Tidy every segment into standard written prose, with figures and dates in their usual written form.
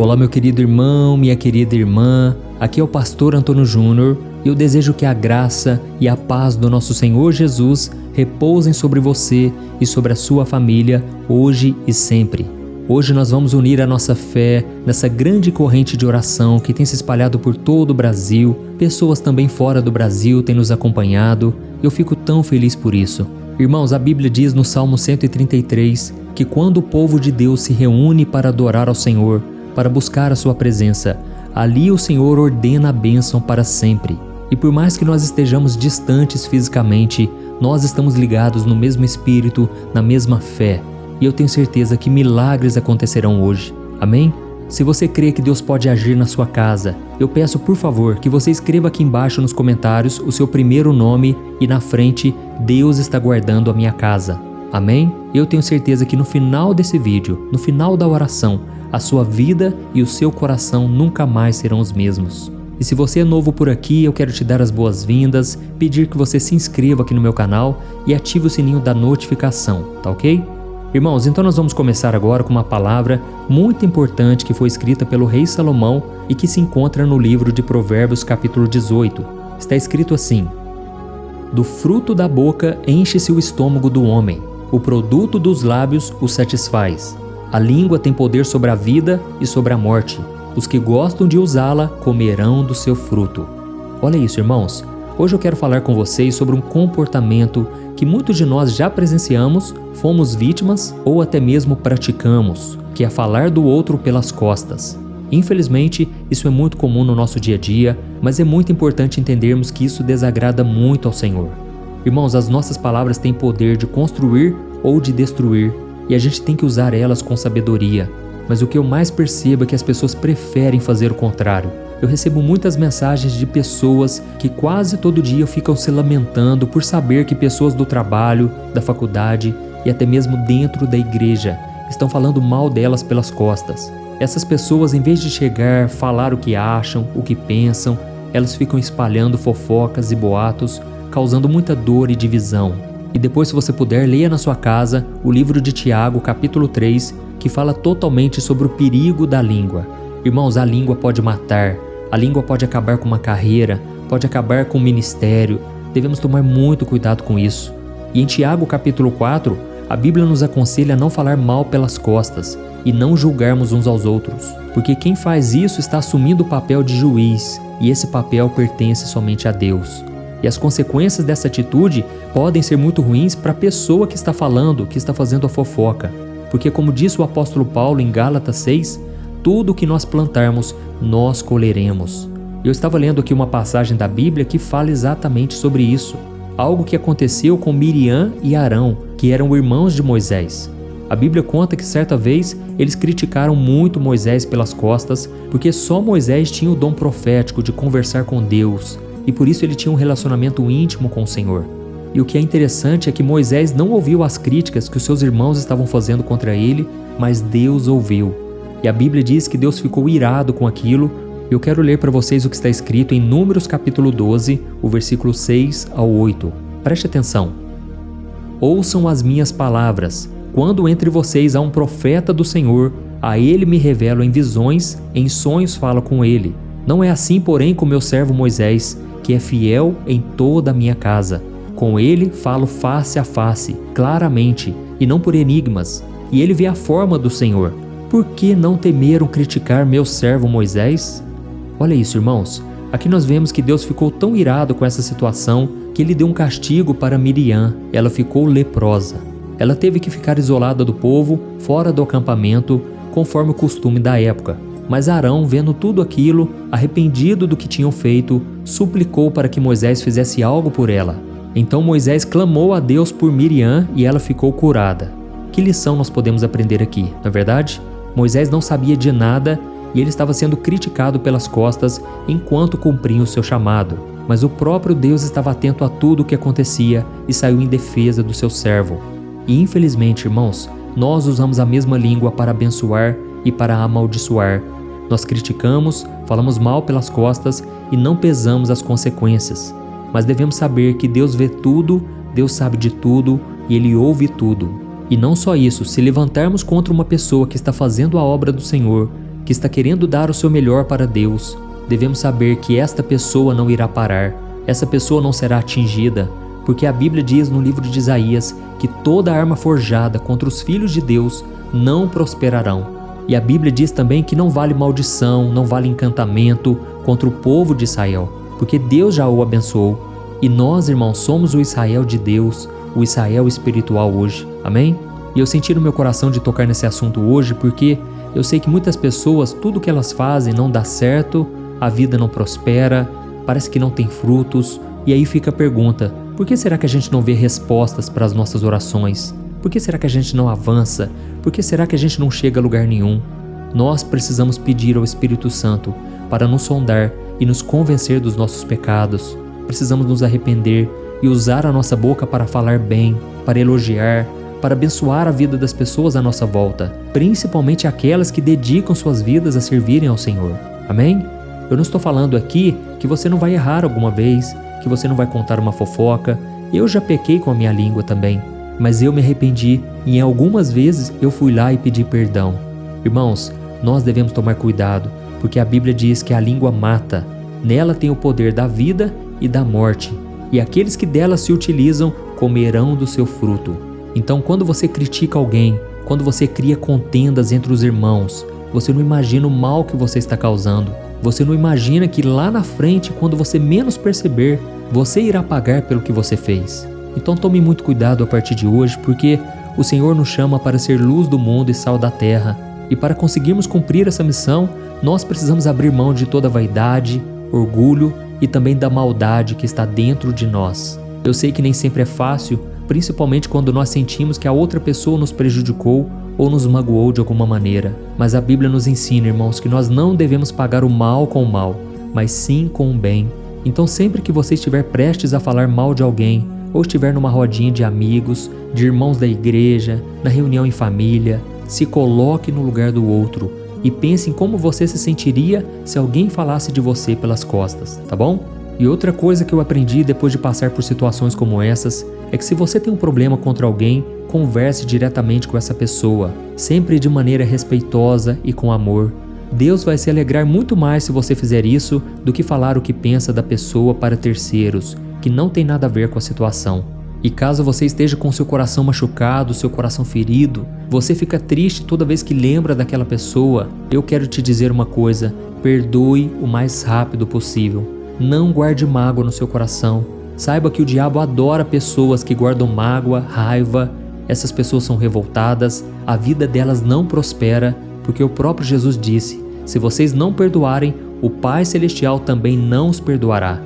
Olá, meu querido irmão, minha querida irmã, aqui é o pastor Antônio Júnior e eu desejo que a graça e a paz do nosso Senhor Jesus repousem sobre você e sobre a sua família hoje e sempre. Hoje nós vamos unir a nossa fé nessa grande corrente de oração que tem se espalhado por todo o Brasil. Pessoas também fora do Brasil têm nos acompanhado. Eu fico tão feliz por isso. Irmãos, a Bíblia diz no Salmo 133 que quando o povo de Deus se reúne para adorar ao Senhor, para buscar a sua presença, ali o Senhor ordena a bênção para sempre. E por mais que nós estejamos distantes fisicamente, nós estamos ligados no mesmo espírito, na mesma fé. E eu tenho certeza que milagres acontecerão hoje. Amém? Se você crê que Deus pode agir na sua casa, eu peço por favor que você escreva aqui embaixo nos comentários o seu primeiro nome e na frente, Deus está guardando a minha casa. Amém? Eu tenho certeza que no final desse vídeo, no final da oração, a sua vida e o seu coração nunca mais serão os mesmos. E se você é novo por aqui, eu quero te dar as boas-vindas, pedir que você se inscreva aqui no meu canal e ative o sininho da notificação, tá ok? Irmãos, então nós vamos começar agora com uma palavra muito importante que foi escrita pelo rei Salomão e que se encontra no livro de Provérbios capítulo 18. Está escrito assim: do fruto da boca enche-se o estômago do homem, o produto dos lábios o satisfaz. A língua tem poder sobre a vida e sobre a morte. Os que gostam de usá-la comerão do seu fruto. Olha isso, irmãos. Hoje eu quero falar com vocês sobre um comportamento que muitos de nós já presenciamos, fomos vítimas ou até mesmo praticamos, que é falar do outro pelas costas. Infelizmente, isso é muito comum no nosso dia a dia, mas é muito importante entendermos que isso desagrada muito ao Senhor. Irmãos, as nossas palavras têm poder de construir ou de destruir, e a gente tem que usar elas com sabedoria. Mas o que eu mais percebo é que as pessoas preferem fazer o contrário. Eu recebo muitas mensagens de pessoas que quase todo dia ficam se lamentando por saber que pessoas do trabalho, da faculdade e até mesmo dentro da igreja estão falando mal delas pelas costas. Essas pessoas, em vez de chegar, falar o que acham, o que pensam, elas ficam espalhando fofocas e boatos, causando muita dor e divisão. E depois, se você puder, leia na sua casa o livro de Tiago, capítulo 3, que fala totalmente sobre o perigo da língua. Irmãos, a língua pode matar, a língua pode acabar com uma carreira, pode acabar com um ministério. Devemos tomar muito cuidado com isso. E em Tiago, capítulo 4, a Bíblia nos aconselha a não falar mal pelas costas e não julgarmos uns aos outros, porque quem faz isso está assumindo o papel de juiz, e esse papel pertence somente a Deus. E as consequências dessa atitude podem ser muito ruins para a pessoa que está falando, que está fazendo a fofoca. Porque, como disse o apóstolo Paulo em Gálatas 6, tudo o que nós plantarmos, nós colheremos. Eu estava lendo aqui uma passagem da Bíblia que fala exatamente sobre isso. Algo que aconteceu com Miriam e Arão, que eram irmãos de Moisés. A Bíblia conta que certa vez eles criticaram muito Moisés pelas costas, porque só Moisés tinha o dom profético de conversar com Deus. E por isso ele tinha um relacionamento íntimo com o Senhor. E o que é interessante é que Moisés não ouviu as críticas que os seus irmãos estavam fazendo contra ele, mas Deus ouviu. E a Bíblia diz que Deus ficou irado com aquilo. Eu quero ler para vocês o que está escrito em Números capítulo 12, o versículo 6 ao 8. Preste atenção. Ouçam as minhas palavras. Quando entre vocês há um profeta do Senhor, a ele me revelo em visões, em sonhos falo com ele. Não é assim, porém, com meu servo Moisés, que é fiel em toda a minha casa. Com ele falo face a face, claramente, e não por enigmas, e ele vê a forma do Senhor. Por que não temeram criticar meu servo Moisés? Olha isso, irmãos. Aqui nós vemos que Deus ficou tão irado com essa situação que ele deu um castigo para Miriam. Ela ficou leprosa. Ela teve que ficar isolada do povo, fora do acampamento, conforme o costume da época. Mas Arão, vendo tudo aquilo, arrependido do que tinham feito, suplicou para que Moisés fizesse algo por ela. Então Moisés clamou a Deus por Miriam e ela ficou curada. Que lição nós podemos aprender aqui, não é verdade? Moisés não sabia de nada e ele estava sendo criticado pelas costas enquanto cumpria o seu chamado. Mas o próprio Deus estava atento a tudo o que acontecia e saiu em defesa do seu servo. E infelizmente, irmãos, nós usamos a mesma língua para abençoar e para amaldiçoar. Nós criticamos, falamos mal pelas costas e não pesamos as consequências. Mas devemos saber que Deus vê tudo, Deus sabe de tudo e Ele ouve tudo. E não só isso, se levantarmos contra uma pessoa que está fazendo a obra do Senhor, que está querendo dar o seu melhor para Deus, devemos saber que esta pessoa não irá parar, essa pessoa não será atingida, porque a Bíblia diz no livro de Isaías que toda arma forjada contra os filhos de Deus não prosperarão. E a Bíblia diz também que não vale maldição, não vale encantamento contra o povo de Israel, porque Deus já o abençoou. E nós, irmãos, somos o Israel de Deus, o Israel espiritual hoje. Amém? E eu senti no meu coração de tocar nesse assunto hoje porque eu sei que muitas pessoas, tudo que elas fazem não dá certo, a vida não prospera, parece que não tem frutos. E aí fica a pergunta: por que será que a gente não vê respostas para as nossas orações? Por que será que a gente não avança? Por que será que a gente não chega a lugar nenhum? Nós precisamos pedir ao Espírito Santo para nos sondar e nos convencer dos nossos pecados. Precisamos nos arrepender e usar a nossa boca para falar bem, para elogiar, para abençoar a vida das pessoas à nossa volta, principalmente aquelas que dedicam suas vidas a servirem ao Senhor. Amém? Eu não estou falando aqui que você não vai errar alguma vez, que você não vai contar uma fofoca. Eu já pequei com a minha língua também, mas eu me arrependi e em algumas vezes eu fui lá e pedi perdão. Irmãos, nós devemos tomar cuidado, porque a Bíblia diz que a língua mata. Nela tem o poder da vida e da morte, e aqueles que dela se utilizam comerão do seu fruto. Então, quando você critica alguém, quando você cria contendas entre os irmãos, você não imagina o mal que você está causando. Você não imagina que lá na frente, quando você menos perceber, você irá pagar pelo que você fez. Então tome muito cuidado a partir de hoje, porque o Senhor nos chama para ser luz do mundo e sal da terra. E para conseguirmos cumprir essa missão, nós precisamos abrir mão de toda vaidade, orgulho e também da maldade que está dentro de nós. Eu sei que nem sempre é fácil, principalmente quando nós sentimos que a outra pessoa nos prejudicou ou nos magoou de alguma maneira. Mas a Bíblia nos ensina, irmãos, que nós não devemos pagar o mal com o mal, mas sim com o bem. Então sempre que você estiver prestes a falar mal de alguém, ou estiver numa rodinha de amigos, de irmãos da igreja, na reunião em família, se coloque no lugar do outro e pense em como você se sentiria se alguém falasse de você pelas costas, tá bom? E outra coisa que eu aprendi depois de passar por situações como essas é que se você tem um problema contra alguém, converse diretamente com essa pessoa, sempre de maneira respeitosa e com amor. Deus vai se alegrar muito mais se você fizer isso do que falar o que pensa da pessoa para terceiros, que não tem nada a ver com a situação. E caso você esteja com seu coração machucado, seu coração ferido, você fica triste toda vez que lembra daquela pessoa, eu quero te dizer uma coisa: perdoe o mais rápido possível. Não guarde mágoa no seu coração. Saiba que o diabo adora pessoas que guardam mágoa, raiva. Essas pessoas são revoltadas, a vida delas não prospera, porque o próprio Jesus disse: se vocês não perdoarem, o Pai Celestial também não os perdoará.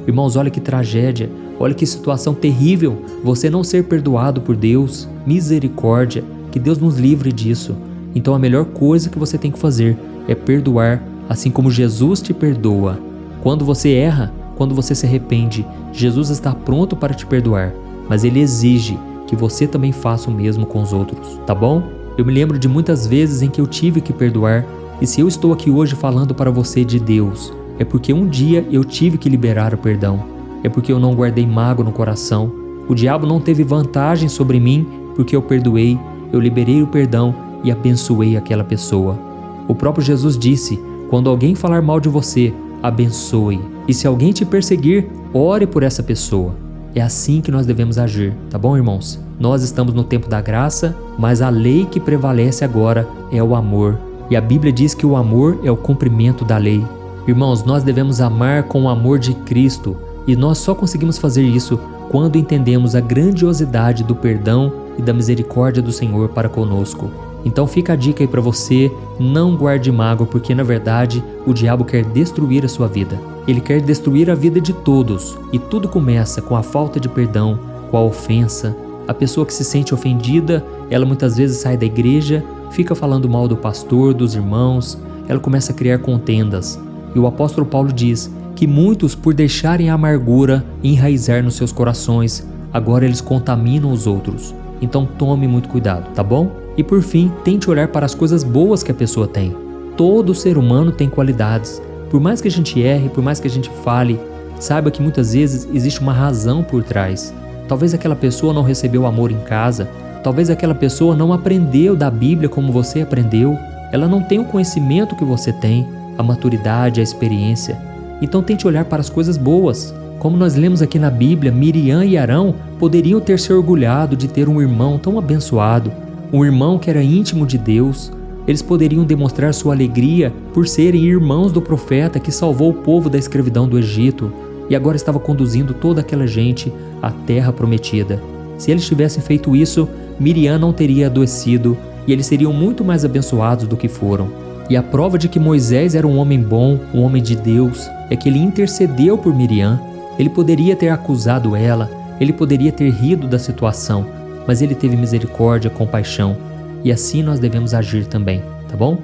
Irmãos, olha que tragédia, olha que situação terrível você não ser perdoado por Deus. Misericórdia, que Deus nos livre disso. Então a melhor coisa que você tem que fazer é perdoar, assim como Jesus te perdoa. Quando você erra, quando você se arrepende, Jesus está pronto para te perdoar, mas Ele exige que você também faça o mesmo com os outros, tá bom? Eu me lembro de muitas vezes em que eu tive que perdoar, e se eu estou aqui hoje falando para você de Deus, é porque um dia eu tive que liberar o perdão, é porque eu não guardei mágoa no coração. O diabo não teve vantagem sobre mim porque eu perdoei, eu liberei o perdão e abençoei aquela pessoa. O próprio Jesus disse: quando alguém falar mal de você, abençoe. E se alguém te perseguir, ore por essa pessoa. É assim que nós devemos agir, tá bom, irmãos? Nós estamos no tempo da graça, mas a lei que prevalece agora é o amor. E a Bíblia diz que o amor é o cumprimento da lei. Irmãos, nós devemos amar com o amor de Cristo, e nós só conseguimos fazer isso quando entendemos a grandiosidade do perdão e da misericórdia do Senhor para conosco. Então fica a dica aí para você: não guarde mágoa, porque na verdade o diabo quer destruir a sua vida. Ele quer destruir a vida de todos, e tudo começa com a falta de perdão, com a ofensa. A pessoa que se sente ofendida, ela muitas vezes sai da igreja, fica falando mal do pastor, dos irmãos, ela começa a criar contendas. E o apóstolo Paulo diz que muitos, por deixarem a amargura enraizar nos seus corações, agora eles contaminam os outros. Então tome muito cuidado, tá bom? E por fim, tente olhar para as coisas boas que a pessoa tem. Todo ser humano tem qualidades. Por mais que a gente erre, por mais que a gente fale, saiba que muitas vezes existe uma razão por trás. Talvez aquela pessoa não recebeu amor em casa, talvez aquela pessoa não aprendeu da Bíblia como você aprendeu, Ela não tem o conhecimento que você tem, a maturidade, a experiência. Então tente olhar para as coisas boas. Como nós lemos aqui na Bíblia, Miriam e Arão poderiam ter se orgulhado de ter um irmão tão abençoado, um irmão que era íntimo de Deus. Eles poderiam demonstrar sua alegria por serem irmãos do profeta que salvou o povo da escravidão do Egito e agora estava conduzindo toda aquela gente à terra prometida. Se eles tivessem feito isso, Miriam não teria adoecido e eles seriam muito mais abençoados do que foram. E a prova de que Moisés era um homem bom, um homem de Deus, é que ele intercedeu por Miriam. Ele poderia ter acusado ela, ele poderia ter rido da situação, mas ele teve misericórdia, compaixão. E assim nós devemos agir também, tá bom?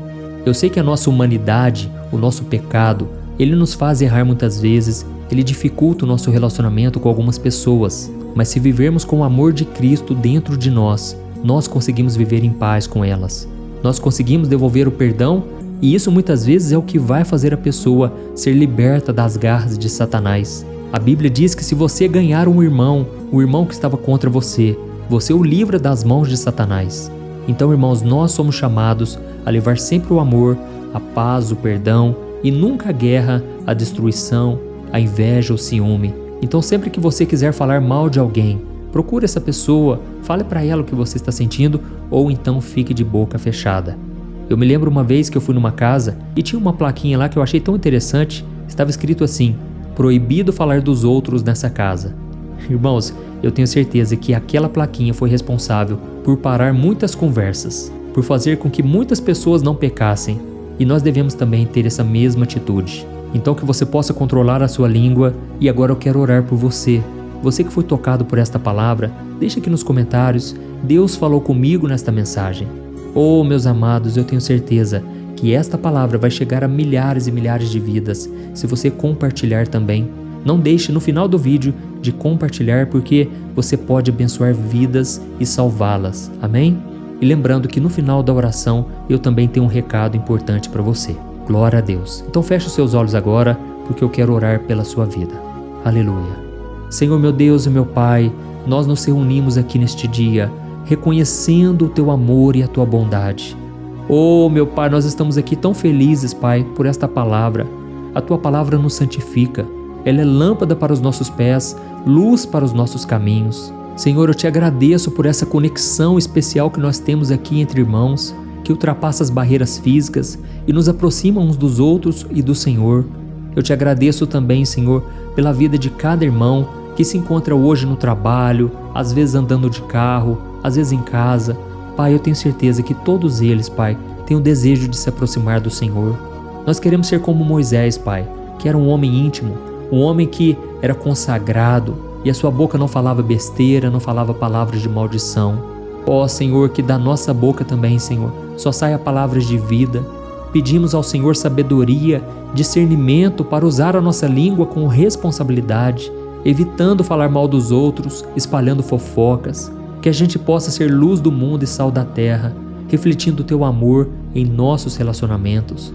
Eu sei que a nossa humanidade, o nosso pecado, ele nos faz errar muitas vezes, ele dificulta o nosso relacionamento com algumas pessoas. Mas se vivermos com o amor de Cristo dentro de nós, nós conseguimos viver em paz com elas. Nós conseguimos devolver o perdão e isso muitas vezes é o que vai fazer a pessoa ser liberta das garras de Satanás. A Bíblia diz que se você ganhar um irmão, o irmão que estava contra você, você o livra das mãos de Satanás. Então, irmãos, nós somos chamados a levar sempre o amor, a paz, o perdão e nunca a guerra, a destruição, a inveja ou ciúme. Então, sempre que você quiser falar mal de alguém, procure essa pessoa, fale para ela o que você está sentindo ou então fique de boca fechada. Eu me lembro uma vez que eu fui numa casa e tinha uma plaquinha lá que eu achei tão interessante, estava escrito assim: proibido falar dos outros nessa casa. Irmãos, eu tenho certeza que aquela plaquinha foi responsável por parar muitas conversas, por fazer com que muitas pessoas não pecassem, e nós devemos também ter essa mesma atitude. Então que você possa controlar a sua língua, e agora eu quero orar por você. Você que foi tocado por esta palavra, deixa aqui nos comentários, Deus falou comigo nesta mensagem. Oh, meus amados, eu tenho certeza que esta palavra vai chegar a milhares e milhares de vidas, se você compartilhar também. Não deixe no final do vídeo de compartilhar, porque você pode abençoar vidas e salvá-las. Amém? E lembrando que no final da oração eu também tenho um recado importante para você. Glória a Deus. Então feche os seus olhos agora, porque eu quero orar pela sua vida. Aleluia. Senhor meu Deus e meu Pai, nós nos reunimos aqui neste dia, reconhecendo o Teu amor e a Tua bondade. Oh, meu Pai, nós estamos aqui tão felizes, Pai, por esta palavra. A Tua palavra nos santifica. Ela é lâmpada para os nossos pés, luz para os nossos caminhos. Senhor, eu Te agradeço por essa conexão especial que nós temos aqui entre irmãos, que ultrapassa as barreiras físicas e nos aproxima uns dos outros e do Senhor. Eu Te agradeço também, Senhor, pela vida de cada irmão que se encontra hoje no trabalho, às vezes andando de carro, às vezes em casa. Pai, eu tenho certeza que todos eles, Pai, têm o desejo de se aproximar do Senhor. Nós queremos ser como Moisés, Pai, que era um homem íntimo, um homem que era consagrado e a sua boca não falava besteira, não falava palavras de maldição. Ó Senhor, que da nossa boca também, Senhor, só saia palavras de vida. Pedimos ao Senhor sabedoria, discernimento para usar a nossa língua com responsabilidade, evitando falar mal dos outros, espalhando fofocas. Que a gente possa ser luz do mundo e sal da terra, refletindo o Teu amor em nossos relacionamentos.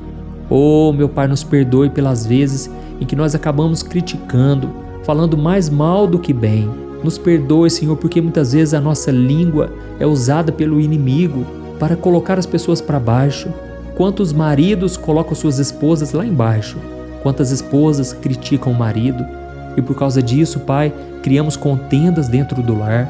Oh, meu Pai, nos perdoe pelas vezes em que nós acabamos criticando, falando mais mal do que bem. Nos perdoe, Senhor, porque muitas vezes a nossa língua é usada pelo inimigo para colocar as pessoas para baixo. Quantos maridos colocam suas esposas lá embaixo? Quantas esposas criticam o marido? E por causa disso, Pai, criamos contendas dentro do lar.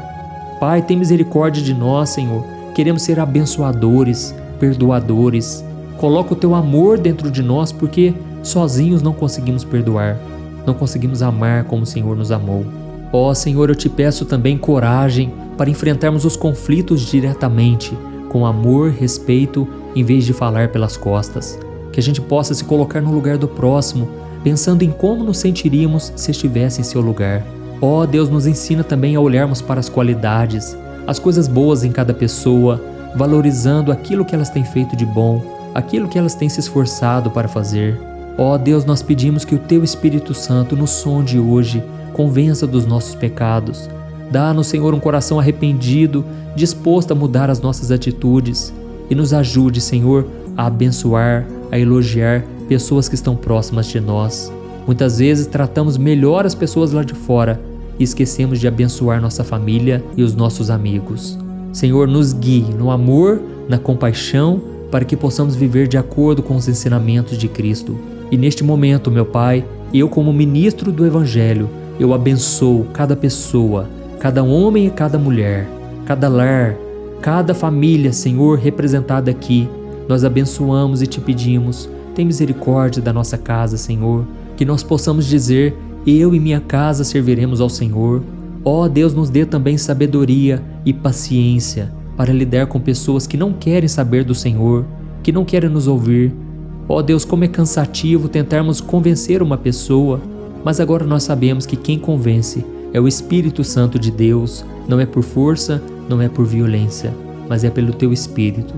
Pai, tem misericórdia de nós, Senhor. Queremos ser abençoadores, perdoadores. Coloca o Teu amor dentro de nós, porque sozinhos não conseguimos perdoar, não conseguimos amar como o Senhor nos amou. Ó Senhor, eu Te peço também coragem para enfrentarmos os conflitos diretamente, com amor, respeito, em vez de falar pelas costas. Que a gente possa se colocar no lugar do próximo, pensando em como nos sentiríamos se estivesse em seu lugar. Ó Deus, nos ensina também a olharmos para as qualidades, as coisas boas em cada pessoa, valorizando aquilo que elas têm feito de bom, aquilo que elas têm se esforçado para fazer. Ó Deus, nós pedimos que o Teu Espírito Santo nos sonde hoje, convença dos nossos pecados. Dá-nos, Senhor, um coração arrependido, disposto a mudar as nossas atitudes. E nos ajude, Senhor, a abençoar, a elogiar pessoas que estão próximas de nós. Muitas vezes tratamos melhor as pessoas lá de fora e esquecemos de abençoar nossa família e os nossos amigos. Senhor, nos guie no amor, na compaixão, para que possamos viver de acordo com os ensinamentos de Cristo. E neste momento, meu Pai, eu como ministro do Evangelho, eu abençoo cada pessoa, cada homem e cada mulher, cada lar, cada família, Senhor, representada aqui. Nós abençoamos e te pedimos, tem misericórdia da nossa casa, Senhor, que nós possamos dizer, eu e minha casa serviremos ao Senhor. Ó Deus, nos dê também sabedoria e paciência para lidar com pessoas que não querem saber do Senhor, que não querem nos ouvir. Ó Deus, como é cansativo tentarmos convencer uma pessoa, mas agora nós sabemos que quem convence é o Espírito Santo de Deus, não é por força, não é por violência, mas é pelo Teu Espírito.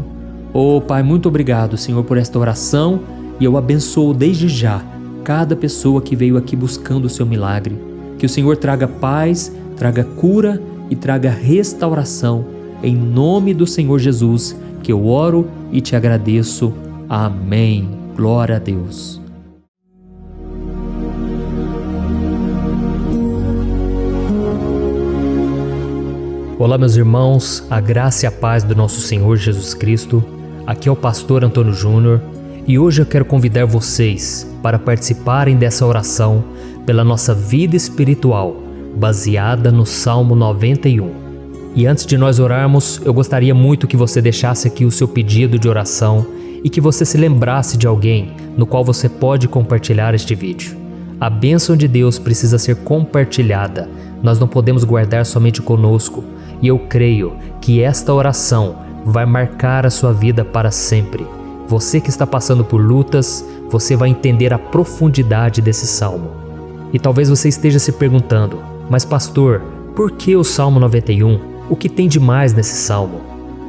Ó Pai, muito obrigado, Senhor, por esta oração, e eu abençoo desde já cada pessoa que veio aqui buscando o Seu milagre. Que o Senhor traga paz, traga cura e traga restauração. Em nome do Senhor Jesus, que eu oro e te agradeço. Amém. Glória a Deus. Olá, meus irmãos, a graça e a paz do nosso Senhor Jesus Cristo. Aqui é o pastor Antônio Júnior e hoje eu quero convidar vocês para participarem dessa oração pela nossa vida espiritual, baseada no Salmo 91. E antes de nós orarmos, eu gostaria muito que você deixasse aqui o seu pedido de oração e que você se lembrasse de alguém no qual você pode compartilhar este vídeo. A bênção de Deus precisa ser compartilhada, nós não podemos guardar somente conosco, e eu creio que esta oração vai marcar a sua vida para sempre. Você que está passando por lutas, você vai entender a profundidade desse salmo. E talvez você esteja se perguntando, mas pastor, por que o Salmo 91? O que tem de mais nesse salmo?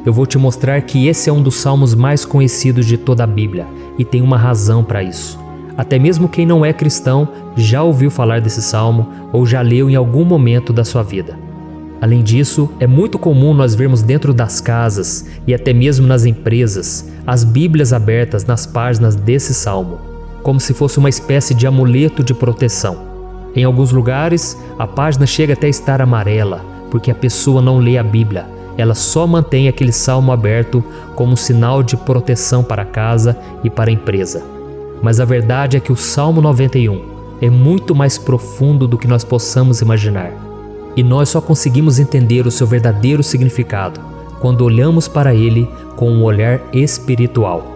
Eu vou te mostrar que esse é um dos salmos mais conhecidos de toda a Bíblia e tem uma razão para isso. Até mesmo quem não é cristão já ouviu falar desse salmo ou já leu em algum momento da sua vida. Além disso, é muito comum nós vermos dentro das casas e até mesmo nas empresas as Bíblias abertas nas páginas desse salmo, como se fosse uma espécie de amuleto de proteção. Em alguns lugares, a página chega até a estar amarela, porque a pessoa não lê a Bíblia, ela só mantém aquele salmo aberto como sinal de proteção para a casa e para a empresa. Mas a verdade é que o Salmo 91 é muito mais profundo do que nós possamos imaginar. E nós só conseguimos entender o seu verdadeiro significado quando olhamos para ele com um olhar espiritual.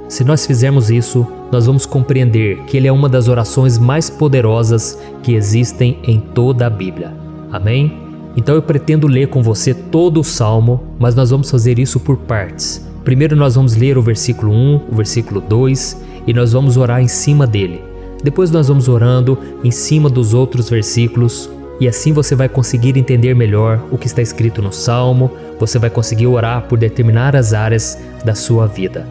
Se nós fizermos isso, nós vamos compreender que ele é uma das orações mais poderosas que existem em toda a Bíblia. Amém? Então eu pretendo ler com você todo o Salmo, mas nós vamos fazer isso por partes. Primeiro nós vamos ler o versículo 1, o versículo 2 e nós vamos orar em cima dele. Depois nós vamos orando em cima dos outros versículos e assim você vai conseguir entender melhor o que está escrito no Salmo, você vai conseguir orar por determinadas áreas da sua vida.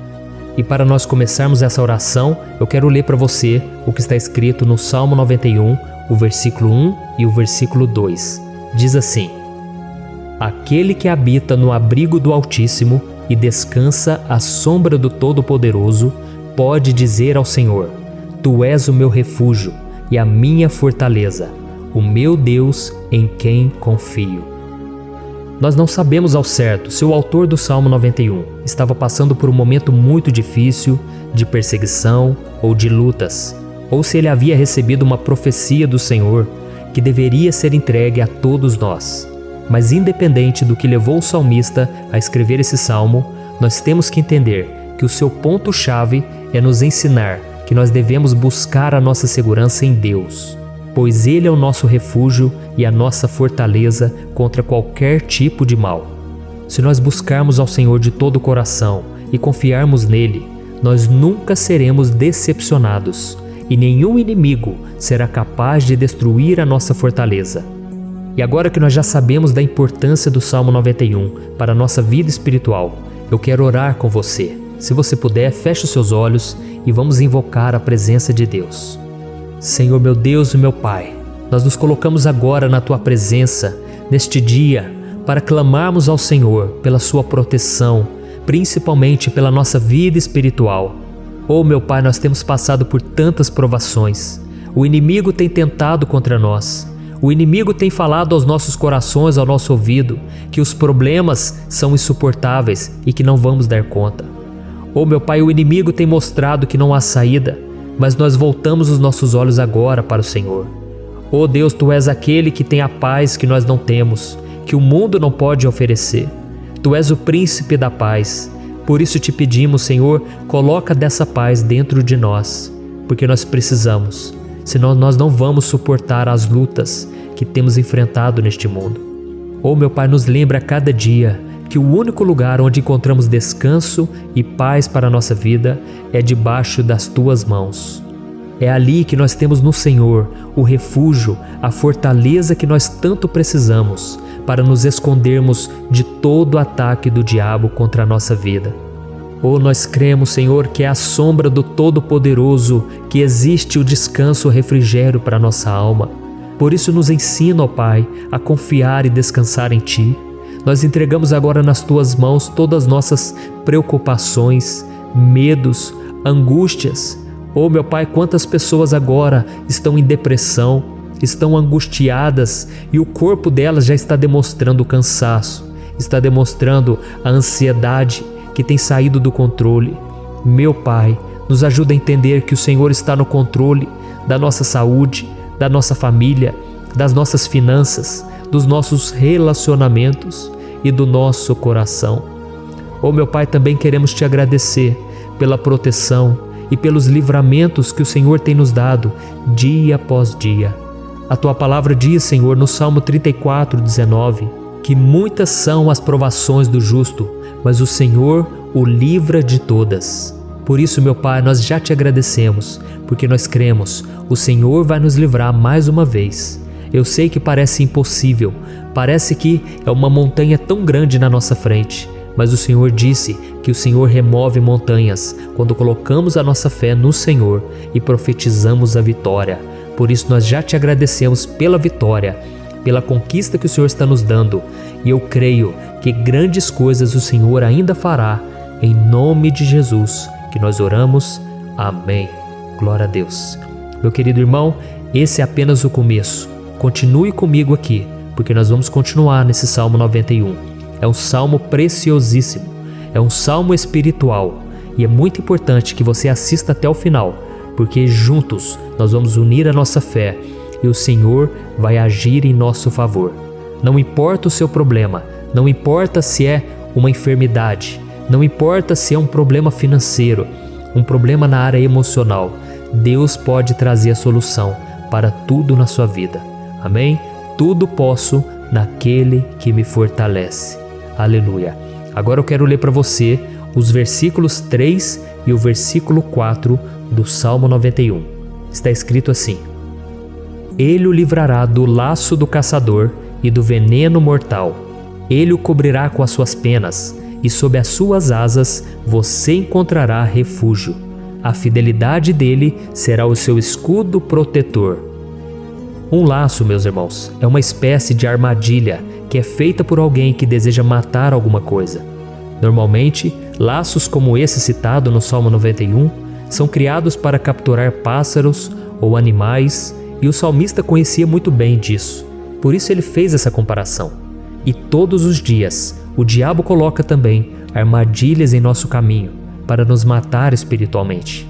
E para nós começarmos essa oração, eu quero ler para você o que está escrito no Salmo 91, o versículo 1 e o versículo 2. Diz assim: Aquele que habita no abrigo do Altíssimo e descansa à sombra do Todo-Poderoso, pode dizer ao Senhor: Tu és o meu refúgio e a minha fortaleza, o meu Deus em quem confio. Nós não sabemos ao certo se o autor do Salmo 91 estava passando por um momento muito difícil, de perseguição ou de lutas, ou se ele havia recebido uma profecia do Senhor que deveria ser entregue a todos nós. Mas independente do que levou o salmista a escrever esse salmo, nós temos que entender que o seu ponto-chave é nos ensinar que nós devemos buscar a nossa segurança em Deus, pois Ele é o nosso refúgio e a nossa fortaleza contra qualquer tipo de mal. Se nós buscarmos ao Senhor de todo o coração e confiarmos nele, nós nunca seremos decepcionados e nenhum inimigo será capaz de destruir a nossa fortaleza. E agora que nós já sabemos da importância do Salmo 91 para a nossa vida espiritual, eu quero orar com você. Se você puder, feche os seus olhos e vamos invocar a presença de Deus. Senhor meu Deus e meu Pai, nós nos colocamos agora na Tua presença, neste dia, para clamarmos ao Senhor pela Sua proteção, principalmente pela nossa vida espiritual. Oh meu Pai, nós temos passado por tantas provações. O inimigo tem tentado contra nós. O inimigo tem falado aos nossos corações, ao nosso ouvido, que os problemas são insuportáveis e que não vamos dar conta. Oh, meu Pai, o inimigo tem mostrado que não há saída, mas nós voltamos os nossos olhos agora para o Senhor. Oh Deus, Tu és aquele que tem a paz que nós não temos, que o mundo não pode oferecer. Tu és o príncipe da paz. Por isso te pedimos, Senhor, coloca dessa paz dentro de nós, porque nós precisamos, senão nós não vamos suportar as lutas que temos enfrentado neste mundo. Oh, meu Pai, nos lembra a cada dia que o único lugar onde encontramos descanso e paz para a nossa vida é debaixo das Tuas mãos. É ali que nós temos no Senhor o refúgio, a fortaleza que nós tanto precisamos para nos escondermos de todo o ataque do diabo contra a nossa vida. Oh, nós cremos, Senhor, que é à sombra do Todo-Poderoso que existe o descanso, o refrigério para a nossa alma. Por isso nos ensina, ó Pai, a confiar e descansar em Ti. Nós entregamos agora nas Tuas mãos todas as nossas preocupações, medos, angústias. Oh, meu Pai, quantas pessoas agora estão em depressão, estão angustiadas e o corpo delas já está demonstrando o cansaço, está demonstrando a ansiedade que tem saído do controle. Meu Pai, nos ajuda a entender que o Senhor está no controle da nossa saúde, da nossa família, das nossas finanças, dos nossos relacionamentos e do nosso coração. Oh, meu Pai, também queremos Te agradecer pela proteção e pelos livramentos que o Senhor tem nos dado dia após dia. A Tua palavra diz, Senhor, no Salmo 34:19, que muitas são as provações do justo, mas o Senhor o livra de todas. Por isso, meu Pai, nós já Te agradecemos, porque nós cremos, o Senhor vai nos livrar mais uma vez. Eu sei que parece impossível, parece que é uma montanha tão grande na nossa frente, mas o Senhor disse que o Senhor remove montanhas quando colocamos a nossa fé no Senhor e profetizamos a vitória. Por isso nós já Te agradecemos pela vitória, pela conquista que o Senhor está nos dando, e eu creio que grandes coisas o Senhor ainda fará, em nome de Jesus que nós oramos. Amém. Glória a Deus. Meu querido irmão, esse é apenas o começo. Continue comigo aqui, porque nós vamos continuar nesse Salmo 91. É um salmo preciosíssimo, é um salmo espiritual, e é muito importante que você assista até o final, porque juntos nós vamos unir a nossa fé e o Senhor vai agir em nosso favor. Não importa o seu problema, não importa se é uma enfermidade, não importa se é um problema financeiro, um problema na área emocional, Deus pode trazer a solução para tudo na sua vida. Amém? Tudo posso naquele que me fortalece. Aleluia. Agora eu quero ler para você os versículos 3 e o versículo 4 do Salmo 91. Está escrito assim: Ele o livrará do laço do caçador e do veneno mortal. Ele o cobrirá com as suas penas, e sob as suas asas você encontrará refúgio. A fidelidade dele será o seu escudo protetor. Um laço, meus irmãos, é uma espécie de armadilha que é feita por alguém que deseja matar alguma coisa. Normalmente, laços como esse citado no Salmo 91 são criados para capturar pássaros ou animais, e o salmista conhecia muito bem disso. Por isso ele fez essa comparação. E todos os dias, o diabo coloca também armadilhas em nosso caminho para nos matar espiritualmente.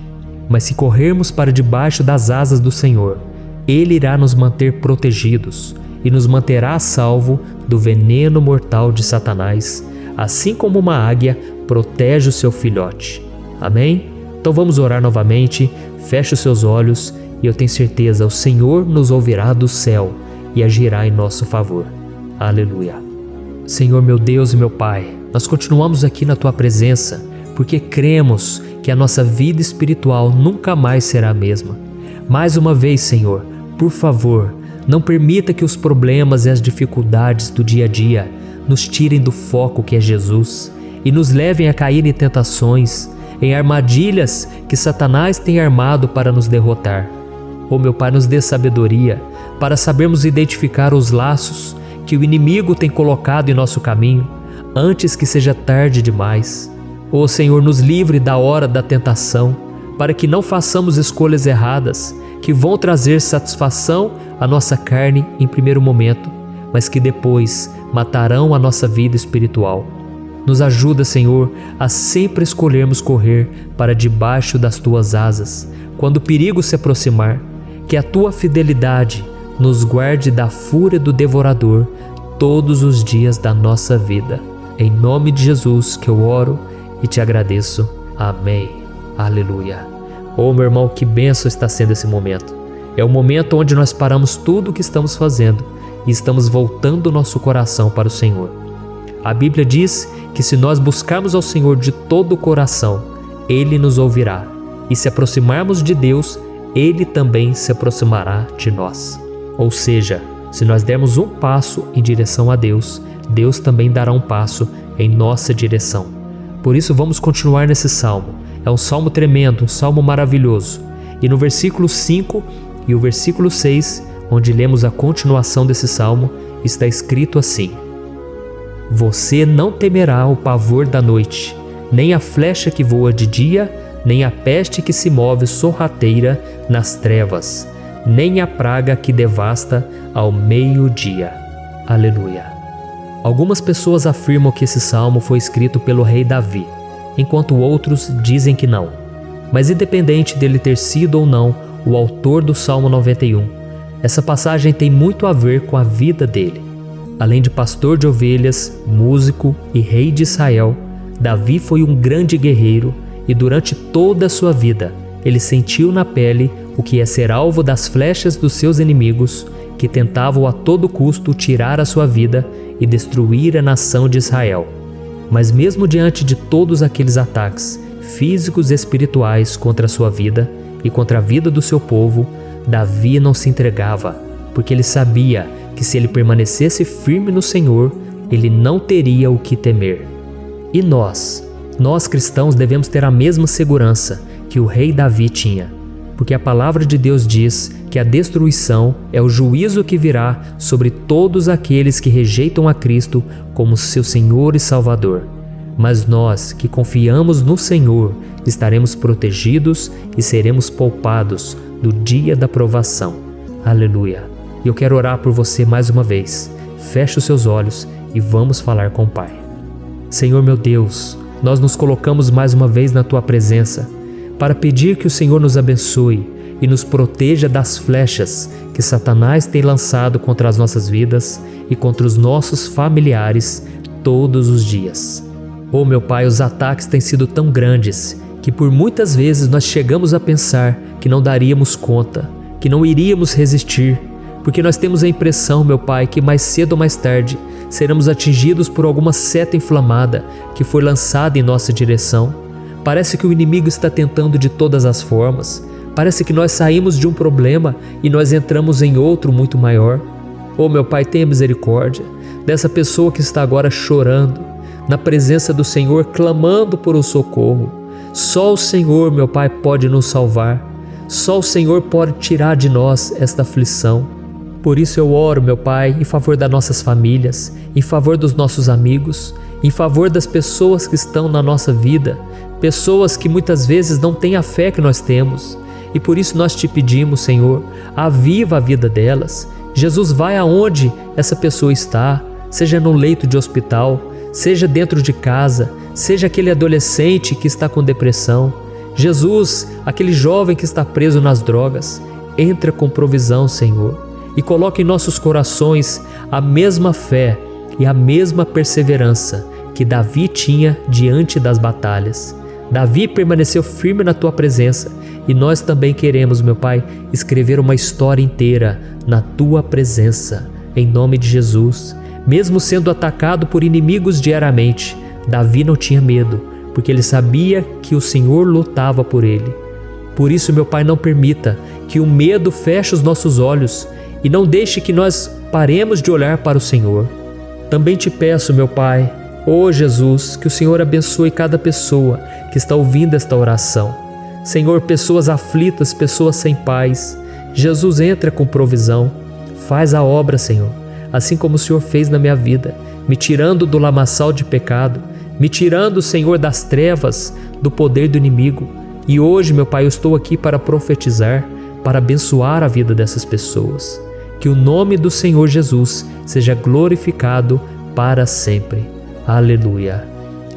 Mas se corrermos para debaixo das asas do Senhor, Ele irá nos manter protegidos e nos manterá a salvo do veneno mortal de Satanás, assim como uma águia protege o seu filhote. Amém? Então vamos orar novamente, feche os seus olhos e eu tenho certeza, o Senhor nos ouvirá do céu e agirá em nosso favor. Aleluia. Senhor, meu Deus e meu Pai, nós continuamos aqui na Tua presença porque cremos que a nossa vida espiritual nunca mais será a mesma. Mais uma vez, Senhor, por favor, não permita que os problemas e as dificuldades do dia a dia nos tirem do foco que é Jesus e nos levem a cair em tentações, em armadilhas que Satanás tem armado para nos derrotar. Oh, meu Pai, nos dê sabedoria para sabermos identificar os laços que o inimigo tem colocado em nosso caminho antes que seja tarde demais. Oh, Senhor, nos livre da hora da tentação, para que não façamos escolhas erradas que vão trazer satisfação à nossa carne em primeiro momento, mas que depois matarão a nossa vida espiritual. Nos ajuda, Senhor, a sempre escolhermos correr para debaixo das Tuas asas, quando o perigo se aproximar. Que a Tua fidelidade nos guarde da fúria do devorador todos os dias da nossa vida. Em nome de Jesus que eu oro e te agradeço. Amém. Aleluia. Oh, meu irmão, que bênção está sendo esse momento. É o momento onde nós paramos tudo o que estamos fazendo e estamos voltando o nosso coração para o Senhor. A Bíblia diz que se nós buscarmos ao Senhor de todo o coração, Ele nos ouvirá. E se aproximarmos de Deus, Ele também se aproximará de nós. Ou seja, se nós dermos um passo em direção a Deus, Deus também dará um passo em nossa direção. Por isso vamos continuar nesse salmo. É um salmo tremendo, um salmo maravilhoso. E no versículo 5 e o versículo 6, onde lemos a continuação desse salmo, está escrito assim: Você não temerá o pavor da noite, nem a flecha que voa de dia, nem a peste que se move sorrateira nas trevas, nem a praga que devasta ao meio-dia. Aleluia. Algumas pessoas afirmam que esse salmo foi escrito pelo rei Davi, enquanto outros dizem que não. Mas independente dele ter sido ou não o autor do Salmo 91, essa passagem tem muito a ver com a vida dele. Além de pastor de ovelhas, músico e rei de Israel, Davi foi um grande guerreiro e durante toda a sua vida ele sentiu na pele o que é ser alvo das flechas dos seus inimigos, que tentavam a todo custo tirar a sua vida e destruir a nação de Israel. Mas mesmo diante de todos aqueles ataques físicos e espirituais contra a sua vida e contra a vida do seu povo, Davi não se entregava, porque ele sabia que se ele permanecesse firme no Senhor, ele não teria o que temer. E nós cristãos devemos ter a mesma segurança que o rei Davi tinha, porque a palavra de Deus diz que a destruição é o juízo que virá sobre todos aqueles que rejeitam a Cristo como seu Senhor e Salvador. Mas nós que confiamos no Senhor estaremos protegidos e seremos poupados do dia da provação. Aleluia. E eu quero orar por você mais uma vez. Feche os seus olhos e vamos falar com o Pai. Senhor meu Deus, nós nos colocamos mais uma vez na Tua presença para pedir que o Senhor nos abençoe e nos proteja das flechas que Satanás tem lançado contra as nossas vidas e contra os nossos familiares todos os dias. Oh meu Pai, os ataques têm sido tão grandes que por muitas vezes nós chegamos a pensar que não daríamos conta, que não iríamos resistir, porque nós temos a impressão, meu Pai, que mais cedo ou mais tarde seremos atingidos por alguma seta inflamada que foi lançada em nossa direção. Parece que o inimigo está tentando de todas as formas. Parece que nós saímos de um problema e nós entramos em outro muito maior. Oh meu Pai, tenha misericórdia dessa pessoa que está agora chorando, na presença do Senhor, clamando por um socorro. Só o Senhor, meu Pai, pode nos salvar. Só o Senhor pode tirar de nós esta aflição. Por isso eu oro, meu Pai, em favor das nossas famílias, em favor dos nossos amigos, em favor das pessoas que estão na nossa vida, pessoas que muitas vezes não têm a fé que nós temos. E por isso nós te pedimos, Senhor, aviva a vida delas. Jesus, vai aonde essa pessoa está, seja no leito de hospital, seja dentro de casa, seja aquele adolescente que está com depressão. Jesus, aquele jovem que está preso nas drogas, entra com provisão, Senhor, e coloca em nossos corações a mesma fé e a mesma perseverança que Davi tinha diante das batalhas. Davi permaneceu firme na Tua presença e nós também queremos, meu Pai, escrever uma história inteira na Tua presença, em nome de Jesus. Mesmo sendo atacado por inimigos diariamente, Davi não tinha medo, porque ele sabia que o Senhor lutava por ele. Por isso, meu Pai, não permita que o medo feche os nossos olhos e não deixe que nós paremos de olhar para o Senhor. Também te peço, meu Pai, ó Jesus, que o Senhor abençoe cada pessoa que está ouvindo esta oração. Senhor, pessoas aflitas, pessoas sem paz. Jesus, entra com provisão. Faz a obra, Senhor, assim como o Senhor fez na minha vida, me tirando do lamaçal de pecado, me tirando, Senhor, das trevas, do poder do inimigo. E hoje, meu Pai, eu estou aqui para profetizar, para abençoar a vida dessas pessoas. Que o nome do Senhor Jesus seja glorificado para sempre. Aleluia.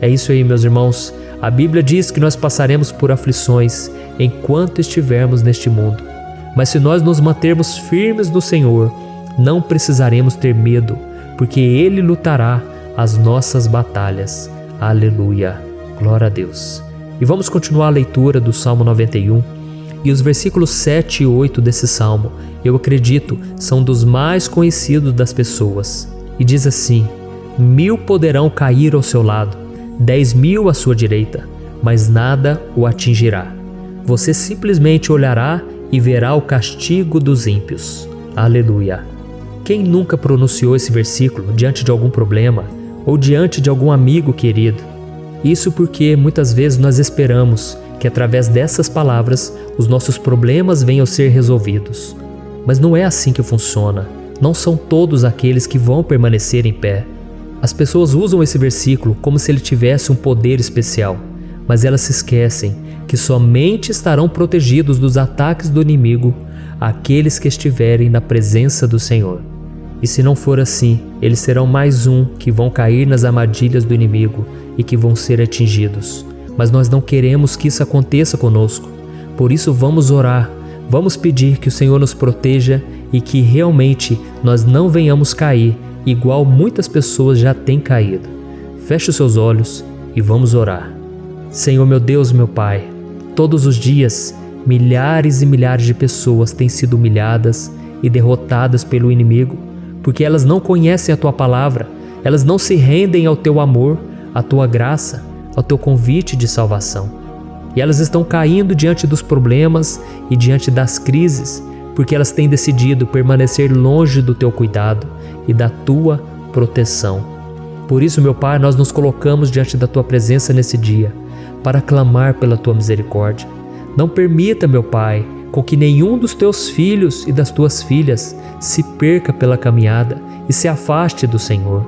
É isso aí, meus irmãos. A Bíblia diz que nós passaremos por aflições enquanto estivermos neste mundo. Mas se nós nos mantermos firmes no Senhor, não precisaremos ter medo, porque Ele lutará as nossas batalhas. Aleluia! Glória a Deus! E vamos continuar a leitura do Salmo 91. E os versículos 7 e 8 desse Salmo, eu acredito, são dos mais conhecidos das pessoas. E diz assim: 1000 poderão cair ao seu lado, 10.000 à sua direita, mas nada o atingirá. Você simplesmente olhará e verá o castigo dos ímpios. Aleluia! Quem nunca pronunciou esse versículo diante de algum problema ou diante de algum amigo querido? Isso porque muitas vezes nós esperamos que através dessas palavras os nossos problemas venham a ser resolvidos. Mas não é assim que funciona. Não são todos aqueles que vão permanecer em pé. As pessoas usam esse versículo como se ele tivesse um poder especial, mas elas se esquecem que somente estarão protegidos dos ataques do inimigo aqueles que estiverem na presença do Senhor. E se não for assim, eles serão mais um que vão cair nas armadilhas do inimigo e que vão ser atingidos. Mas nós não queremos que isso aconteça conosco. Por isso vamos orar, vamos pedir que o Senhor nos proteja e que realmente nós não venhamos cair igual muitas pessoas já têm caído. Feche os seus olhos e vamos orar. Senhor meu Deus, meu Pai, todos os dias milhares e milhares de pessoas têm sido humilhadas e derrotadas pelo inimigo, porque elas não conhecem a Tua palavra, elas não se rendem ao Teu amor, à Tua graça, ao Teu convite de salvação. E elas estão caindo diante dos problemas e diante das crises, porque elas têm decidido permanecer longe do Teu cuidado e da Tua proteção. Por isso, meu Pai, nós nos colocamos diante da Tua presença nesse dia, para clamar pela Tua misericórdia. Não permita, meu Pai, com que nenhum dos Teus filhos e das Tuas filhas se perca pela caminhada e se afaste do Senhor.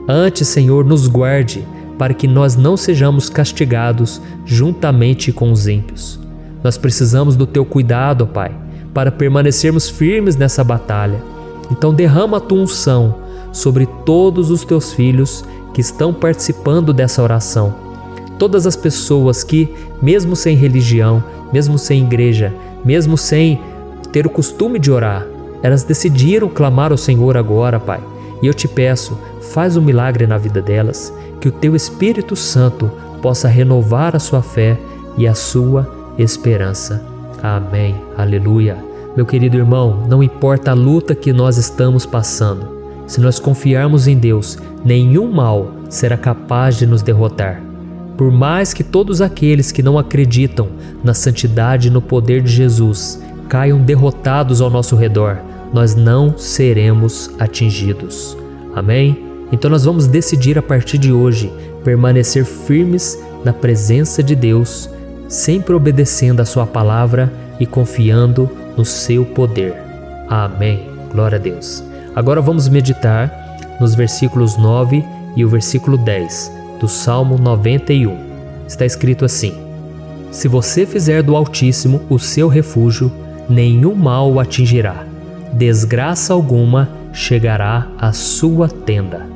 Antes, Senhor, nos guarde, para que nós não sejamos castigados juntamente com os ímpios. Nós precisamos do Teu cuidado, ó Pai, para permanecermos firmes nessa batalha. Então derrama a Tua unção sobre todos os Teus filhos que estão participando dessa oração. Todas as pessoas que, mesmo sem religião, mesmo sem igreja, mesmo sem ter o costume de orar, elas decidiram clamar ao Senhor agora, Pai. E eu te peço, faz um milagre na vida delas, que o Teu Espírito Santo possa renovar a sua fé e a sua esperança. Amém. Aleluia. Meu querido irmão, não importa a luta que nós estamos passando, se nós confiarmos em Deus, nenhum mal será capaz de nos derrotar. Por mais que todos aqueles que não acreditam na santidade e no poder de Jesus caiam derrotados ao nosso redor, nós não seremos atingidos. Amém? Então nós vamos decidir a partir de hoje permanecer firmes na presença de Deus, sempre obedecendo a Sua palavra e confiando no Seu poder. Amém. Glória a Deus. Agora vamos meditar nos versículos 9 e o versículo 10 do Salmo 91. Está escrito assim: Se você fizer do Altíssimo o seu refúgio, nenhum mal o atingirá, desgraça alguma chegará à sua tenda.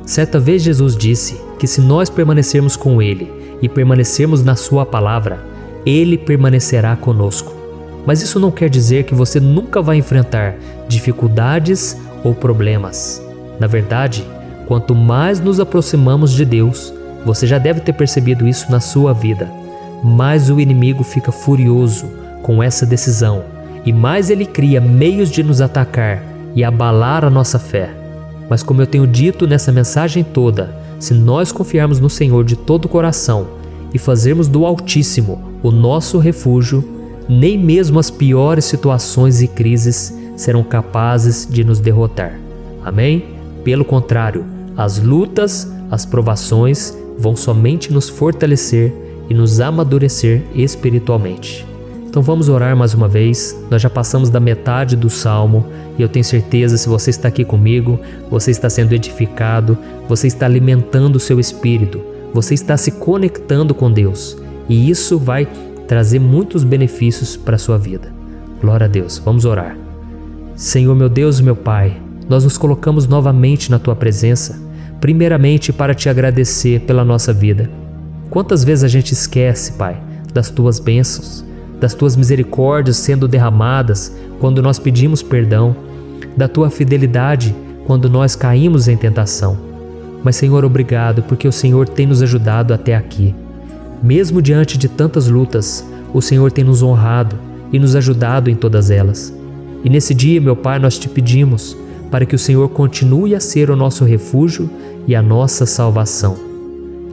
Certa vez Jesus disse que se nós permanecermos com Ele e permanecermos na Sua palavra, Ele permanecerá conosco. Mas isso não quer dizer que você nunca vai enfrentar dificuldades ou problemas. Na verdade, quanto mais nos aproximamos de Deus, você já deve ter percebido isso na sua vida, mais o inimigo fica furioso com essa decisão e mais ele cria meios de nos atacar e abalar a nossa fé. Mas como eu tenho dito nessa mensagem toda, se nós confiarmos no Senhor de todo o coração e fazermos do Altíssimo o nosso refúgio, nem mesmo as piores situações e crises serão capazes de nos derrotar. Amém? Pelo contrário, as lutas, as provações vão somente nos fortalecer e nos amadurecer espiritualmente. Então vamos orar mais uma vez. Nós já passamos da metade do Salmo e eu tenho certeza, se você está aqui comigo, você está sendo edificado, você está alimentando o seu espírito, você está se conectando com Deus e isso vai trazer muitos benefícios para a sua vida. Glória a Deus. Vamos orar. Senhor meu Deus e meu Pai, nós nos colocamos novamente na Tua presença primeiramente para te agradecer pela nossa vida. Quantas vezes a gente esquece, Pai, das Tuas bênçãos, das Tuas misericórdias sendo derramadas quando nós pedimos perdão, da Tua fidelidade quando nós caímos em tentação. Mas, Senhor, obrigado, porque o Senhor tem nos ajudado até aqui. Mesmo diante de tantas lutas, o Senhor tem nos honrado e nos ajudado em todas elas. E nesse dia, meu Pai, nós te pedimos para que o Senhor continue a ser o nosso refúgio e a nossa salvação.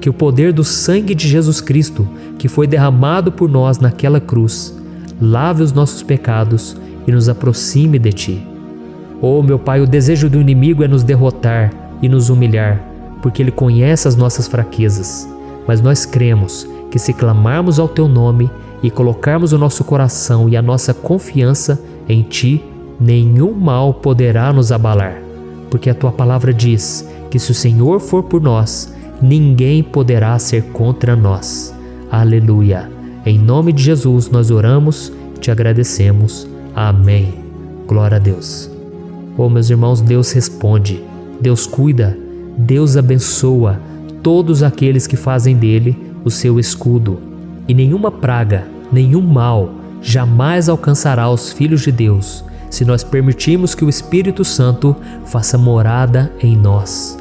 Que o poder do sangue de Jesus Cristo, que foi derramado por nós naquela cruz, lave os nossos pecados e nos aproxime de Ti. Oh, meu Pai, o desejo do inimigo é nos derrotar e nos humilhar, porque ele conhece as nossas fraquezas. Mas nós cremos que se clamarmos ao Teu nome e colocarmos o nosso coração e a nossa confiança em Ti, nenhum mal poderá nos abalar. Porque a Tua palavra diz que se o Senhor for por nós, ninguém poderá ser contra nós. Aleluia! Em nome de Jesus nós oramos e te agradecemos. Amém. Glória a Deus. Oh, meus irmãos, Deus responde, Deus cuida, Deus abençoa todos aqueles que fazem dele o seu escudo. E nenhuma praga, nenhum mal jamais alcançará os filhos de Deus, se nós permitirmos que o Espírito Santo faça morada em nós.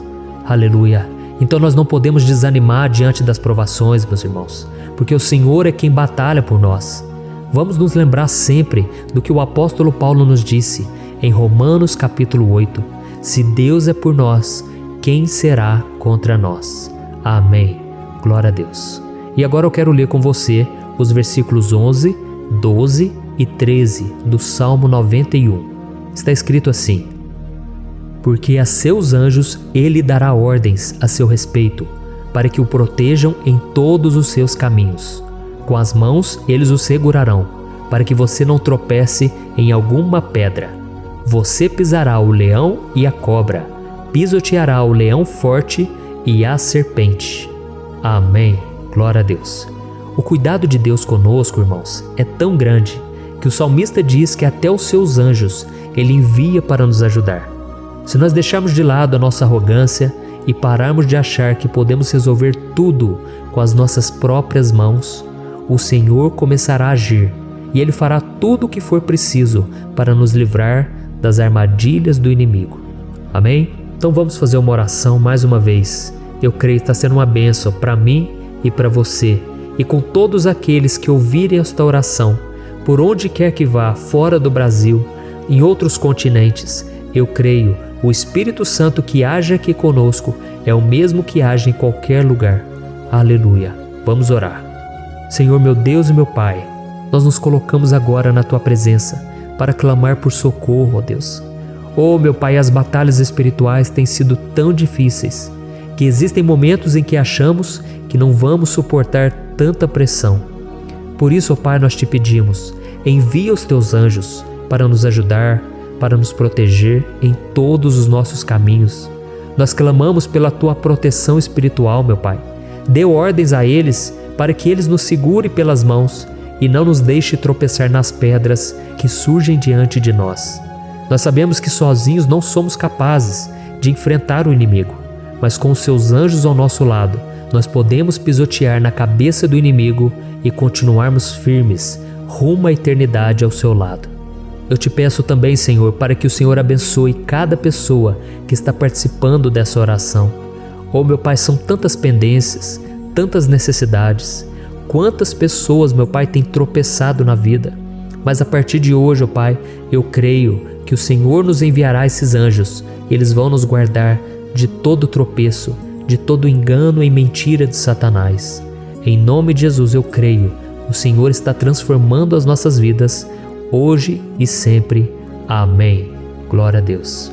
Aleluia! Então nós não podemos desanimar diante das provações, meus irmãos, porque o Senhor é quem batalha por nós. Vamos nos lembrar sempre do que o apóstolo Paulo nos disse em Romanos capítulo 8. Se Deus é por nós, quem será contra nós? Amém. Glória a Deus. E agora eu quero ler com você os versículos 11, 12 e 13 do Salmo 91. Está escrito assim: porque a seus anjos ele dará ordens a seu respeito, para que o protejam em todos os seus caminhos. Com as mãos eles o segurarão, para que você não tropece em alguma pedra. Você pisará o leão e a cobra, pisoteará o leão forte e a serpente. Amém. Glória a Deus. O cuidado de Deus conosco, irmãos, é tão grande que o salmista diz que até os seus anjos ele envia para nos ajudar. Se nós deixarmos de lado a nossa arrogância e pararmos de achar que podemos resolver tudo com as nossas próprias mãos, o Senhor começará a agir e Ele fará tudo o que for preciso para nos livrar das armadilhas do inimigo. Amém? Então vamos fazer uma oração mais uma vez. Eu creio que está sendo uma bênção para mim e para você, e com todos aqueles que ouvirem esta oração, por onde quer que vá, fora do Brasil, em outros continentes. Eu creio, o Espírito Santo que age aqui conosco é o mesmo que age em qualquer lugar. Aleluia. Vamos orar. Senhor, meu Deus e meu Pai, nós nos colocamos agora na Tua presença para clamar por socorro, ó Deus. Oh, meu Pai, as batalhas espirituais têm sido tão difíceis que existem momentos em que achamos que não vamos suportar tanta pressão. Por isso, ó Pai, nós te pedimos, envia os Teus anjos para nos ajudar, para nos proteger em todos os nossos caminhos. Nós clamamos pela Tua proteção espiritual, meu Pai. Dê ordens a eles para que eles nos segurem pelas mãos e não nos deixe tropeçar nas pedras que surgem diante de nós. Nós sabemos que sozinhos não somos capazes de enfrentar o inimigo, mas com os Seus anjos ao nosso lado, nós podemos pisotear na cabeça do inimigo e continuarmos firmes rumo à eternidade ao Seu lado. Eu te peço também, Senhor, para que o Senhor abençoe cada pessoa que está participando dessa oração. Oh, meu Pai, são tantas pendências, tantas necessidades. Quantas pessoas, meu Pai, têm tropeçado na vida. Mas a partir de hoje, ó Pai, eu creio que o Senhor nos enviará esses anjos. Eles vão nos guardar de todo tropeço, de todo engano e mentira de Satanás. Em nome de Jesus eu creio, o Senhor está transformando as nossas vidas, hoje e sempre. Amém. Glória a Deus.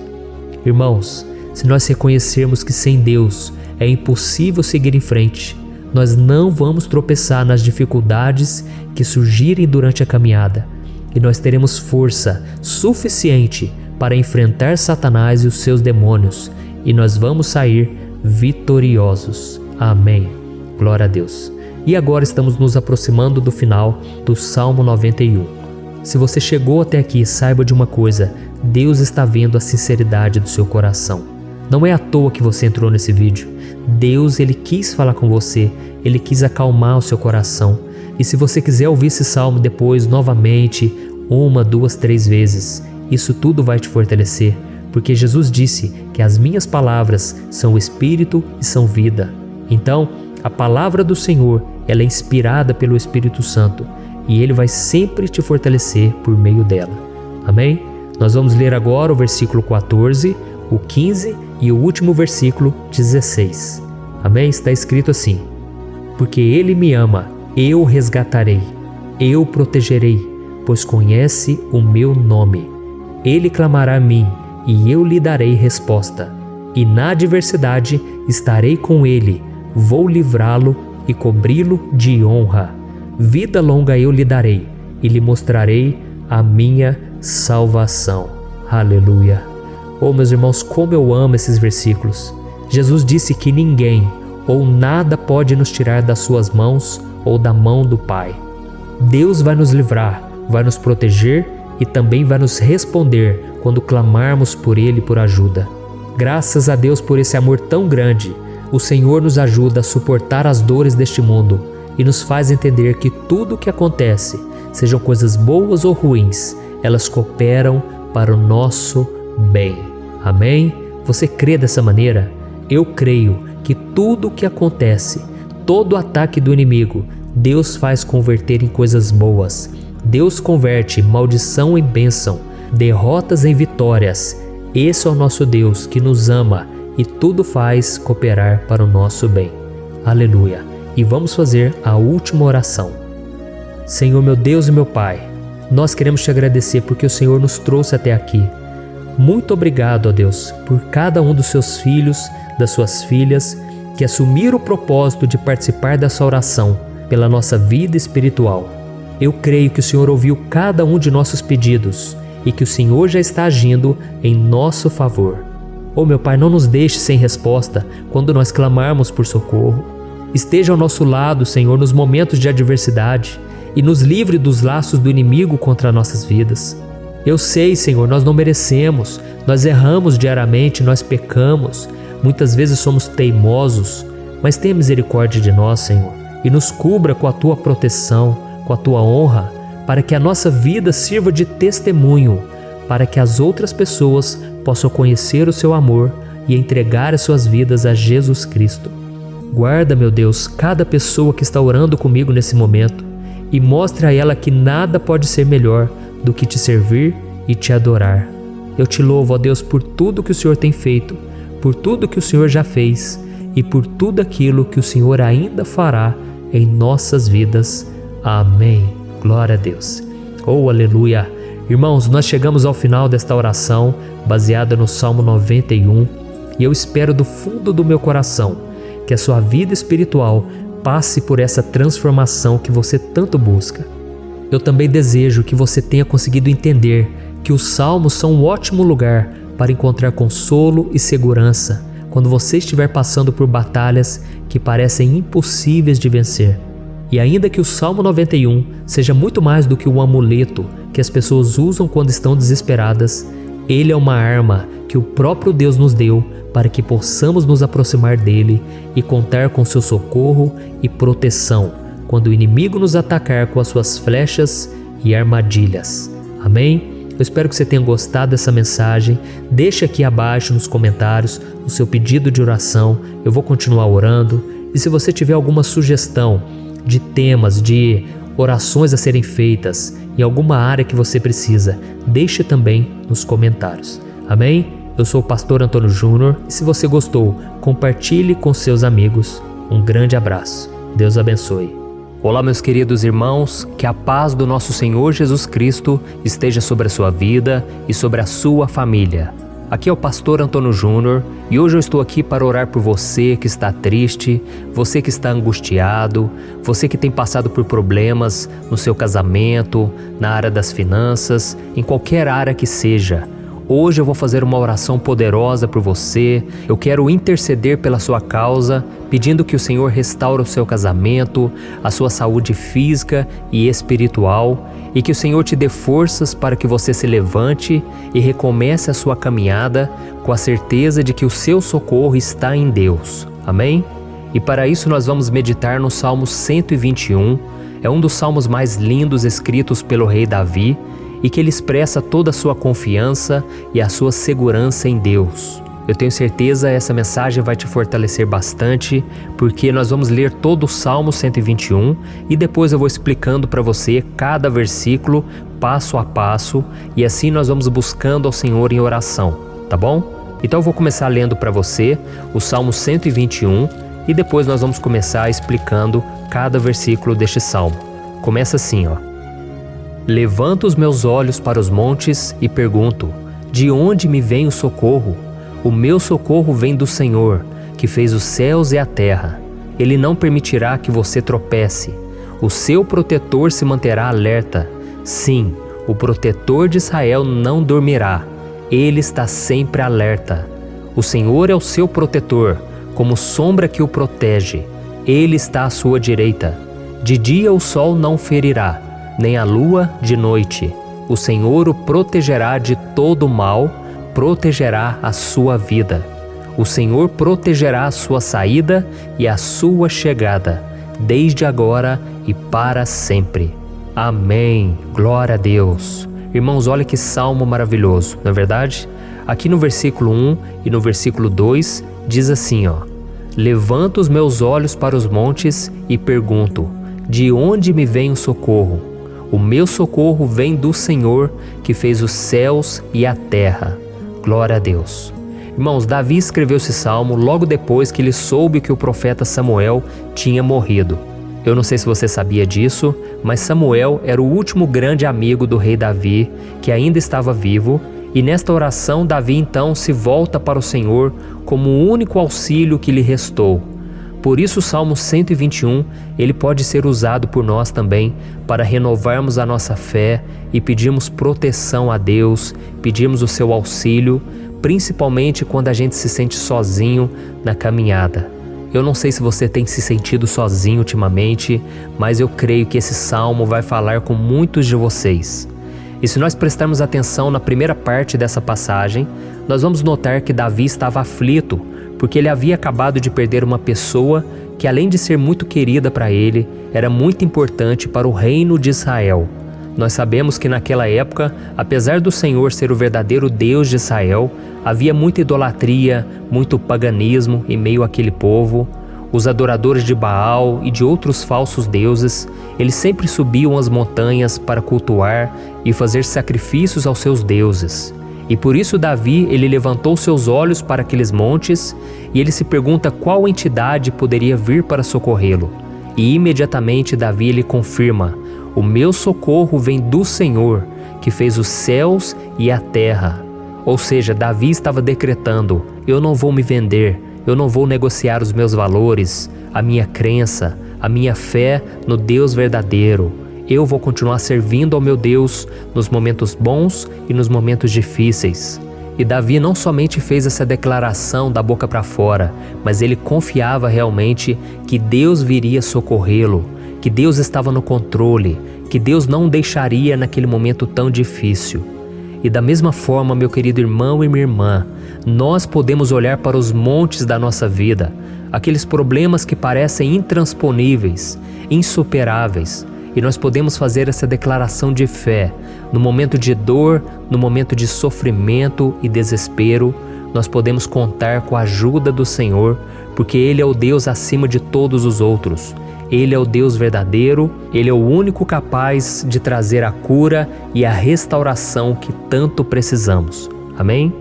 Irmãos, se nós reconhecermos que sem Deus é impossível seguir em frente, nós não vamos tropeçar nas dificuldades que surgirem durante a caminhada, e nós teremos força suficiente para enfrentar Satanás e os seus demônios, e nós vamos sair vitoriosos. Amém. Glória a Deus. E agora estamos nos aproximando do final do Salmo 91. Se você chegou até aqui, saiba de uma coisa: Deus está vendo a sinceridade do seu coração. Não é à toa que você entrou nesse vídeo. Deus, Ele quis falar com você, Ele quis acalmar o seu coração. E se você quiser ouvir esse salmo depois, novamente, 1, 2, 3 vezes, isso tudo vai te fortalecer, porque Jesus disse que as minhas palavras são espírito e são vida. Então, a palavra do Senhor, ela é inspirada pelo Espírito Santo e Ele vai sempre te fortalecer por meio dela. Amém? Nós vamos ler agora o versículo 14, o 15 e o último versículo 16. Amém? Está escrito assim: porque Ele me ama, eu o resgatarei, eu o protegerei, pois conhece o meu nome. Ele clamará a mim e eu lhe darei resposta. E na adversidade estarei com ele, vou livrá-lo e cobri-lo de honra. Vida longa eu lhe darei e lhe mostrarei a minha salvação. Aleluia! Oh, meus irmãos, como eu amo esses versículos. Jesus disse que ninguém ou nada pode nos tirar das suas mãos ou da mão do Pai. Deus vai nos livrar, vai nos proteger e também vai nos responder quando clamarmos por Ele por ajuda. Graças a Deus por esse amor tão grande, o Senhor nos ajuda a suportar as dores deste mundo e nos faz entender que tudo o que acontece, sejam coisas boas ou ruins, elas cooperam para o nosso bem. Amém? Você crê dessa maneira? Eu creio que tudo o que acontece, todo ataque do inimigo, Deus faz converter em coisas boas. Deus converte maldição em bênção, derrotas em vitórias. Esse é o nosso Deus que nos ama e tudo faz cooperar para o nosso bem. Aleluia! E vamos fazer a última oração. Senhor, meu Deus e meu Pai, nós queremos te agradecer porque o Senhor nos trouxe até aqui. Muito obrigado, ó Deus, por cada um dos seus filhos, das suas filhas, que assumiram o propósito de participar dessa oração pela nossa vida espiritual. Eu creio que o Senhor ouviu cada um de nossos pedidos e que o Senhor já está agindo em nosso favor. Oh, meu Pai, não nos deixe sem resposta quando nós clamarmos por socorro. Esteja ao nosso lado, Senhor, nos momentos de adversidade e nos livre dos laços do inimigo contra nossas vidas. Eu sei, Senhor, nós não merecemos, nós erramos diariamente, nós pecamos, muitas vezes somos teimosos, mas tenha misericórdia de nós, Senhor, e nos cubra com a Tua proteção, com a Tua honra, para que a nossa vida sirva de testemunho, para que as outras pessoas possam conhecer o Seu amor e entregar as suas vidas a Jesus Cristo. Guarda, meu Deus, cada pessoa que está orando comigo nesse momento e mostre a ela que nada pode ser melhor do que te servir e te adorar. Eu te louvo, ó Deus, por tudo que o Senhor tem feito, por tudo que o Senhor já fez e por tudo aquilo que o Senhor ainda fará em nossas vidas. Amém. Glória a Deus. Oh, aleluia. Irmãos, nós chegamos ao final desta oração baseada no Salmo 91 e eu espero do fundo do meu coração que a sua vida espiritual passe por essa transformação que você tanto busca. Eu também desejo que você tenha conseguido entender que os salmos são um ótimo lugar para encontrar consolo e segurança quando você estiver passando por batalhas que parecem impossíveis de vencer. E ainda que o Salmo 91 seja muito mais do que um amuleto que as pessoas usam quando estão desesperadas, ele é uma arma que o próprio Deus nos deu para que possamos nos aproximar dele e contar com seu socorro e proteção quando o inimigo nos atacar com as suas flechas e armadilhas. Amém? Eu espero que você tenha gostado dessa mensagem. Deixe aqui abaixo nos comentários o seu pedido de oração. Eu vou continuar orando. E se você tiver alguma sugestão de temas, de orações a serem feitas em alguma área que você precisa, deixe também nos comentários. Amém? Eu sou o pastor Antônio Júnior e se você gostou, compartilhe com seus amigos. Um grande abraço. Deus abençoe. Olá, meus queridos irmãos, que a paz do nosso Senhor Jesus Cristo esteja sobre a sua vida e sobre a sua família. Aqui é o pastor Antônio Júnior e hoje eu estou aqui para orar por você que está triste, você que está angustiado, você que tem passado por problemas no seu casamento, na área das finanças, em qualquer área que seja. Hoje eu vou fazer uma oração poderosa por você. Eu quero interceder pela sua causa, pedindo que o Senhor restaure o seu casamento, a sua saúde física e espiritual, e que o Senhor te dê forças para que você se levante e recomece a sua caminhada com a certeza de que o seu socorro está em Deus. Amém? E para isso nós vamos meditar no Salmo 121. É um dos salmos mais lindos escritos pelo rei Davi, e que ele expressa toda a sua confiança e a sua segurança em Deus. Eu tenho certeza essa mensagem vai te fortalecer bastante, porque nós vamos ler todo o Salmo 121 e depois eu vou explicando para você cada versículo, passo a passo, e assim nós vamos buscando ao Senhor em oração, tá bom? Então eu vou começar lendo para você o Salmo 121 e depois nós vamos começar explicando cada versículo deste salmo. Começa assim, ó. Levanto os meus olhos para os montes e pergunto: de onde me vem o socorro? O meu socorro vem do Senhor, que fez os céus e a terra. Ele não permitirá que você tropece. O seu protetor se manterá alerta. Sim, o protetor de Israel não dormirá. Ele está sempre alerta. O Senhor é o seu protetor, como sombra que o protege. Ele está à sua direita. De dia o sol não ferirá, nem a lua de noite. O Senhor o protegerá de todo mal, protegerá a sua vida. O Senhor protegerá a sua saída e a sua chegada, desde agora e para sempre. Amém. Glória a Deus. Irmãos, olha que salmo maravilhoso, não é verdade? Aqui no versículo 1 e no versículo 2 diz assim, ó: Levanto os meus olhos para os montes e pergunto: de onde me vem o socorro? O meu socorro vem do Senhor, que fez os céus e a terra. Glória a Deus. Irmãos, Davi escreveu esse salmo logo depois que ele soube que o profeta Samuel tinha morrido. Eu não sei se você sabia disso, mas Samuel era o último grande amigo do rei Davi, que ainda estava vivo, e nesta oração Davi então se volta para o Senhor como o único auxílio que lhe restou. Por isso o Salmo 121, ele pode ser usado por nós também para renovarmos a nossa fé e pedirmos proteção a Deus, pedirmos o seu auxílio, principalmente quando a gente se sente sozinho na caminhada. Eu não sei se você tem se sentido sozinho ultimamente, mas eu creio que esse salmo vai falar com muitos de vocês. E se nós prestarmos atenção na primeira parte dessa passagem, nós vamos notar que Davi estava aflito, porque ele havia acabado de perder uma pessoa que, além de ser muito querida para ele, era muito importante para o reino de Israel. Nós sabemos que naquela época, apesar do Senhor ser o verdadeiro Deus de Israel, havia muita idolatria, muito paganismo em meio àquele povo. Os adoradores de Baal e de outros falsos deuses, eles sempre subiam as montanhas para cultuar e fazer sacrifícios aos seus deuses. E por isso Davi, ele levantou seus olhos para aqueles montes e ele se pergunta qual entidade poderia vir para socorrê-lo. E imediatamente Davi ele confirma: o meu socorro vem do Senhor, que fez os céus e a terra. Ou seja, Davi estava decretando: eu não vou me vender, eu não vou negociar os meus valores, a minha crença, a minha fé no Deus verdadeiro. Eu vou continuar servindo ao meu Deus nos momentos bons e nos momentos difíceis. E Davi não somente fez essa declaração da boca para fora, mas ele confiava realmente que Deus viria socorrê-lo, que Deus estava no controle, que Deus não o deixaria naquele momento tão difícil. E da mesma forma, meu querido irmão e minha irmã, nós podemos olhar para os montes da nossa vida, aqueles problemas que parecem intransponíveis, insuperáveis, e nós podemos fazer essa declaração de fé. No momento de dor, no momento de sofrimento e desespero, nós podemos contar com a ajuda do Senhor, porque Ele é o Deus acima de todos os outros. Ele é o Deus verdadeiro, Ele é o único capaz de trazer a cura e a restauração que tanto precisamos. Amém?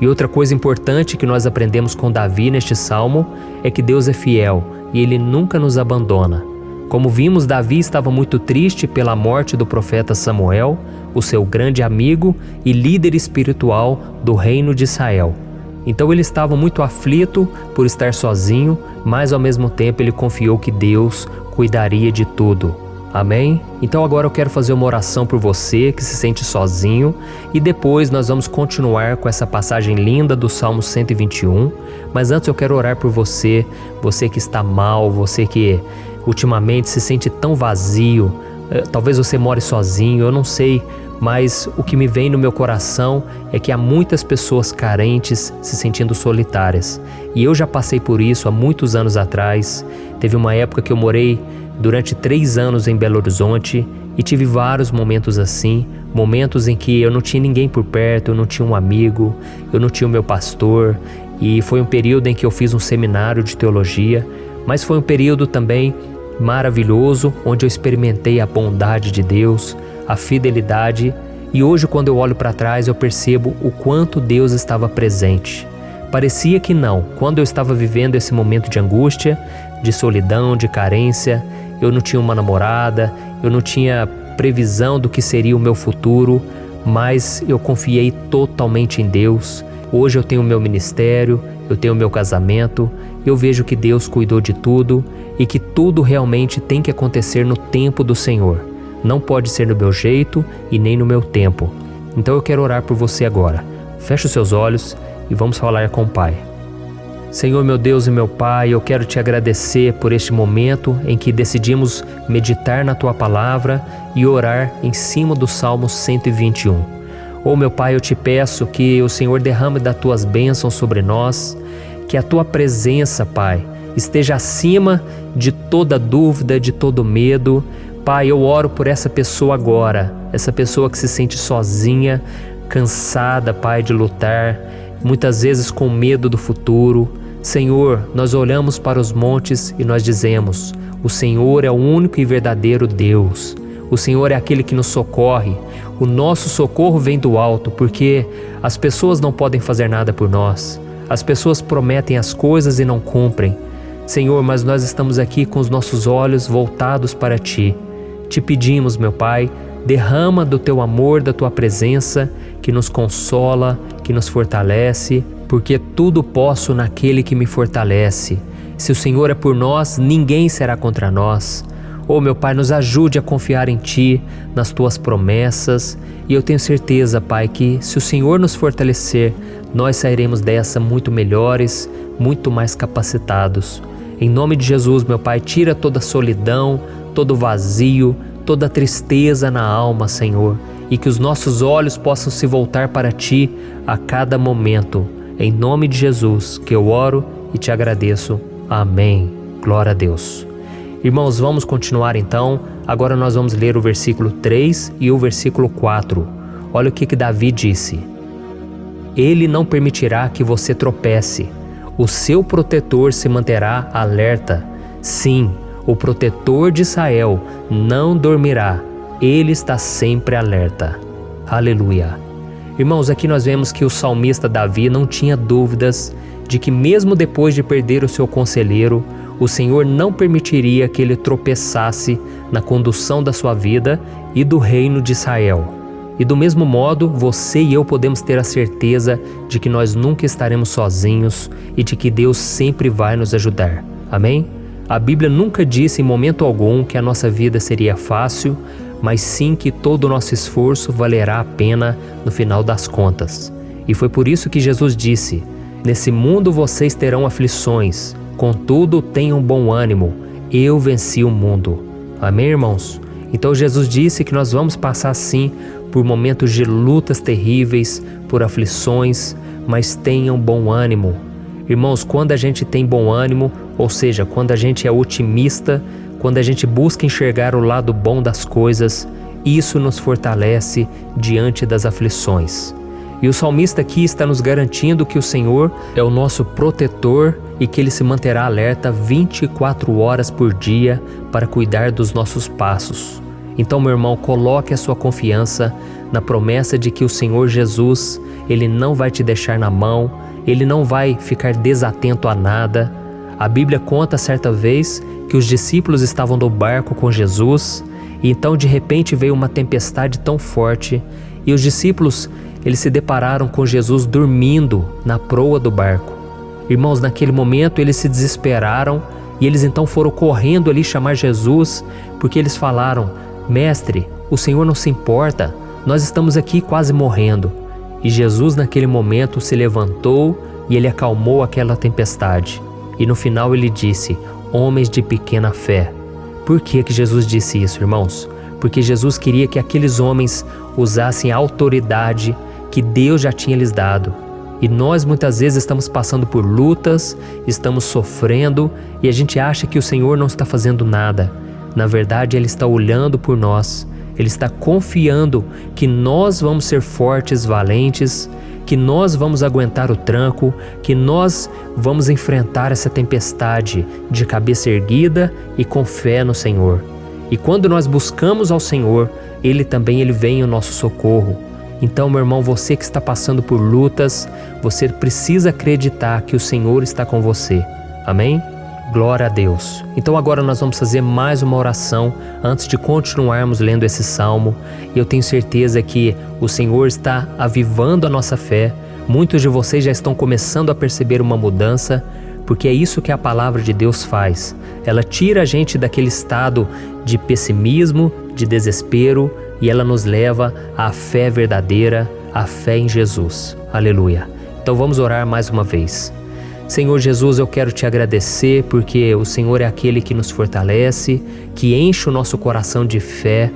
E outra coisa importante que nós aprendemos com Davi neste salmo é que Deus é fiel e Ele nunca nos abandona. Como vimos, Davi estava muito triste pela morte do profeta Samuel, o seu grande amigo e líder espiritual do reino de Israel. Então ele estava muito aflito por estar sozinho, mas ao mesmo tempo ele confiou que Deus cuidaria de tudo. Amém? Então agora eu quero fazer uma oração por você que se sente sozinho e depois nós vamos continuar com essa passagem linda do Salmo 121. Mas antes eu quero orar por você, você que está mal, você que ultimamente se sente tão vazio, talvez você more sozinho, eu não sei, mas o que me vem no meu coração é que há muitas pessoas carentes se sentindo solitárias. E eu já passei por isso há muitos anos atrás. Teve uma época que eu morei durante 3 anos em Belo Horizonte e tive vários momentos assim, momentos em que eu não tinha ninguém por perto, eu não tinha um amigo, eu não tinha o meu pastor, e foi um período em que eu fiz um seminário de teologia, mas foi um período também maravilhoso, onde eu experimentei a bondade de Deus, a fidelidade, e hoje quando eu olho para trás eu percebo o quanto Deus estava presente. Parecia que não, quando eu estava vivendo esse momento de angústia, de solidão, de carência, eu não tinha uma namorada, eu não tinha previsão do que seria o meu futuro, mas eu confiei totalmente em Deus. Hoje eu tenho o meu ministério, eu tenho o meu casamento, eu vejo que Deus cuidou de tudo e que tudo realmente tem que acontecer no tempo do Senhor. Não pode ser no meu jeito e nem no meu tempo. Então eu quero orar por você agora. Feche os seus olhos e vamos falar com o Pai. Senhor, meu Deus e meu Pai, eu quero te agradecer por este momento em que decidimos meditar na Tua Palavra e orar em cima do Salmo 121. Oh, meu Pai, eu te peço que o Senhor derrame das Tuas bênçãos sobre nós, que a Tua presença, Pai, esteja acima de toda dúvida, de todo medo. Pai, eu oro por essa pessoa agora, essa pessoa que se sente sozinha, cansada, Pai, de lutar, muitas vezes com medo do futuro. Senhor, nós olhamos para os montes e nós dizemos: o Senhor é o único e verdadeiro Deus. O Senhor é aquele que nos socorre. O nosso socorro vem do alto, porque as pessoas não podem fazer nada por nós. As pessoas prometem as coisas e não cumprem. Senhor, mas nós estamos aqui com os nossos olhos voltados para Ti. Te pedimos, meu Pai, derrama do Teu amor, da Tua presença, que nos consola, que nos fortalece, porque tudo posso naquele que me fortalece. Se o Senhor é por nós, ninguém será contra nós. Oh, meu Pai, nos ajude a confiar em Ti, nas Tuas promessas, e eu tenho certeza, Pai, que se o Senhor nos fortalecer, nós sairemos dessa muito melhores, muito mais capacitados. Em nome de Jesus, meu Pai, tira toda a solidão, todo o vazio, toda a tristeza na alma, Senhor, e que os nossos olhos possam se voltar para Ti a cada momento. Em nome de Jesus que eu oro e te agradeço. Amém. Glória a Deus. Irmãos, vamos continuar então. Agora nós vamos ler o versículo 3 e o versículo 4. Olha o que Davi disse: Ele não permitirá que você tropece. O seu protetor se manterá alerta. Sim, o protetor de Israel não dormirá. Ele está sempre alerta. Aleluia. Irmãos, aqui nós vemos que o salmista Davi não tinha dúvidas de que mesmo depois de perder o seu conselheiro, o Senhor não permitiria que ele tropeçasse na condução da sua vida e do reino de Israel. E do mesmo modo, você e eu podemos ter a certeza de que nós nunca estaremos sozinhos e de que Deus sempre vai nos ajudar. Amém? A Bíblia nunca disse em momento algum que a nossa vida seria fácil, mas sim que todo o nosso esforço valerá a pena no final das contas. E foi por isso que Jesus disse: Nesse mundo vocês terão aflições, contudo tenham bom ânimo, eu venci o mundo. Amém, irmãos? Então Jesus disse que nós vamos passar sim por momentos de lutas terríveis, por aflições, mas tenham bom ânimo. Irmãos, quando a gente tem bom ânimo, ou seja, quando a gente é otimista, quando a gente busca enxergar o lado bom das coisas, isso nos fortalece diante das aflições. E o salmista aqui está nos garantindo que o Senhor é o nosso protetor e que Ele se manterá alerta 24 horas por dia para cuidar dos nossos passos. Então, meu irmão, coloque a sua confiança na promessa de que o Senhor Jesus, Ele não vai te deixar na mão, Ele não vai ficar desatento a nada. A Bíblia conta certa vez que os discípulos estavam no barco com Jesus e então de repente veio uma tempestade tão forte e os discípulos eles se depararam com Jesus dormindo na proa do barco. Irmãos, naquele momento eles se desesperaram E eles então foram correndo ali chamar Jesus, porque eles falaram: Mestre, o Senhor não se importa, nós estamos aqui quase morrendo. E Jesus naquele momento se levantou e ele acalmou aquela tempestade. E no final ele disse: homens de pequena fé. Por que Jesus disse isso, irmãos? Porque Jesus queria que aqueles homens usassem a autoridade que Deus já tinha lhes dado. E nós muitas vezes estamos passando por lutas, estamos sofrendo e a gente acha que o Senhor não está fazendo nada. Na verdade, Ele está olhando por nós, Ele está confiando que nós vamos ser fortes, valentes, que nós vamos aguentar o tranco, que nós vamos enfrentar essa tempestade de cabeça erguida e com fé no Senhor. E quando nós buscamos ao Senhor, Ele vem ao nosso socorro. Então, meu irmão, você que está passando por lutas, você precisa acreditar que o Senhor está com você. Amém? Glória a Deus. Então agora nós vamos fazer mais uma oração antes de continuarmos lendo esse salmo. E eu tenho certeza que o Senhor está avivando a nossa fé. Muitos de vocês já estão começando a perceber uma mudança, porque é isso que a palavra de Deus faz. Ela tira a gente daquele estado de pessimismo, de desespero, e ela nos leva à fé verdadeira, à fé em Jesus. Aleluia. Então vamos orar mais uma vez. Senhor Jesus, eu quero te agradecer porque o Senhor é aquele que nos fortalece, que enche o nosso coração de fé.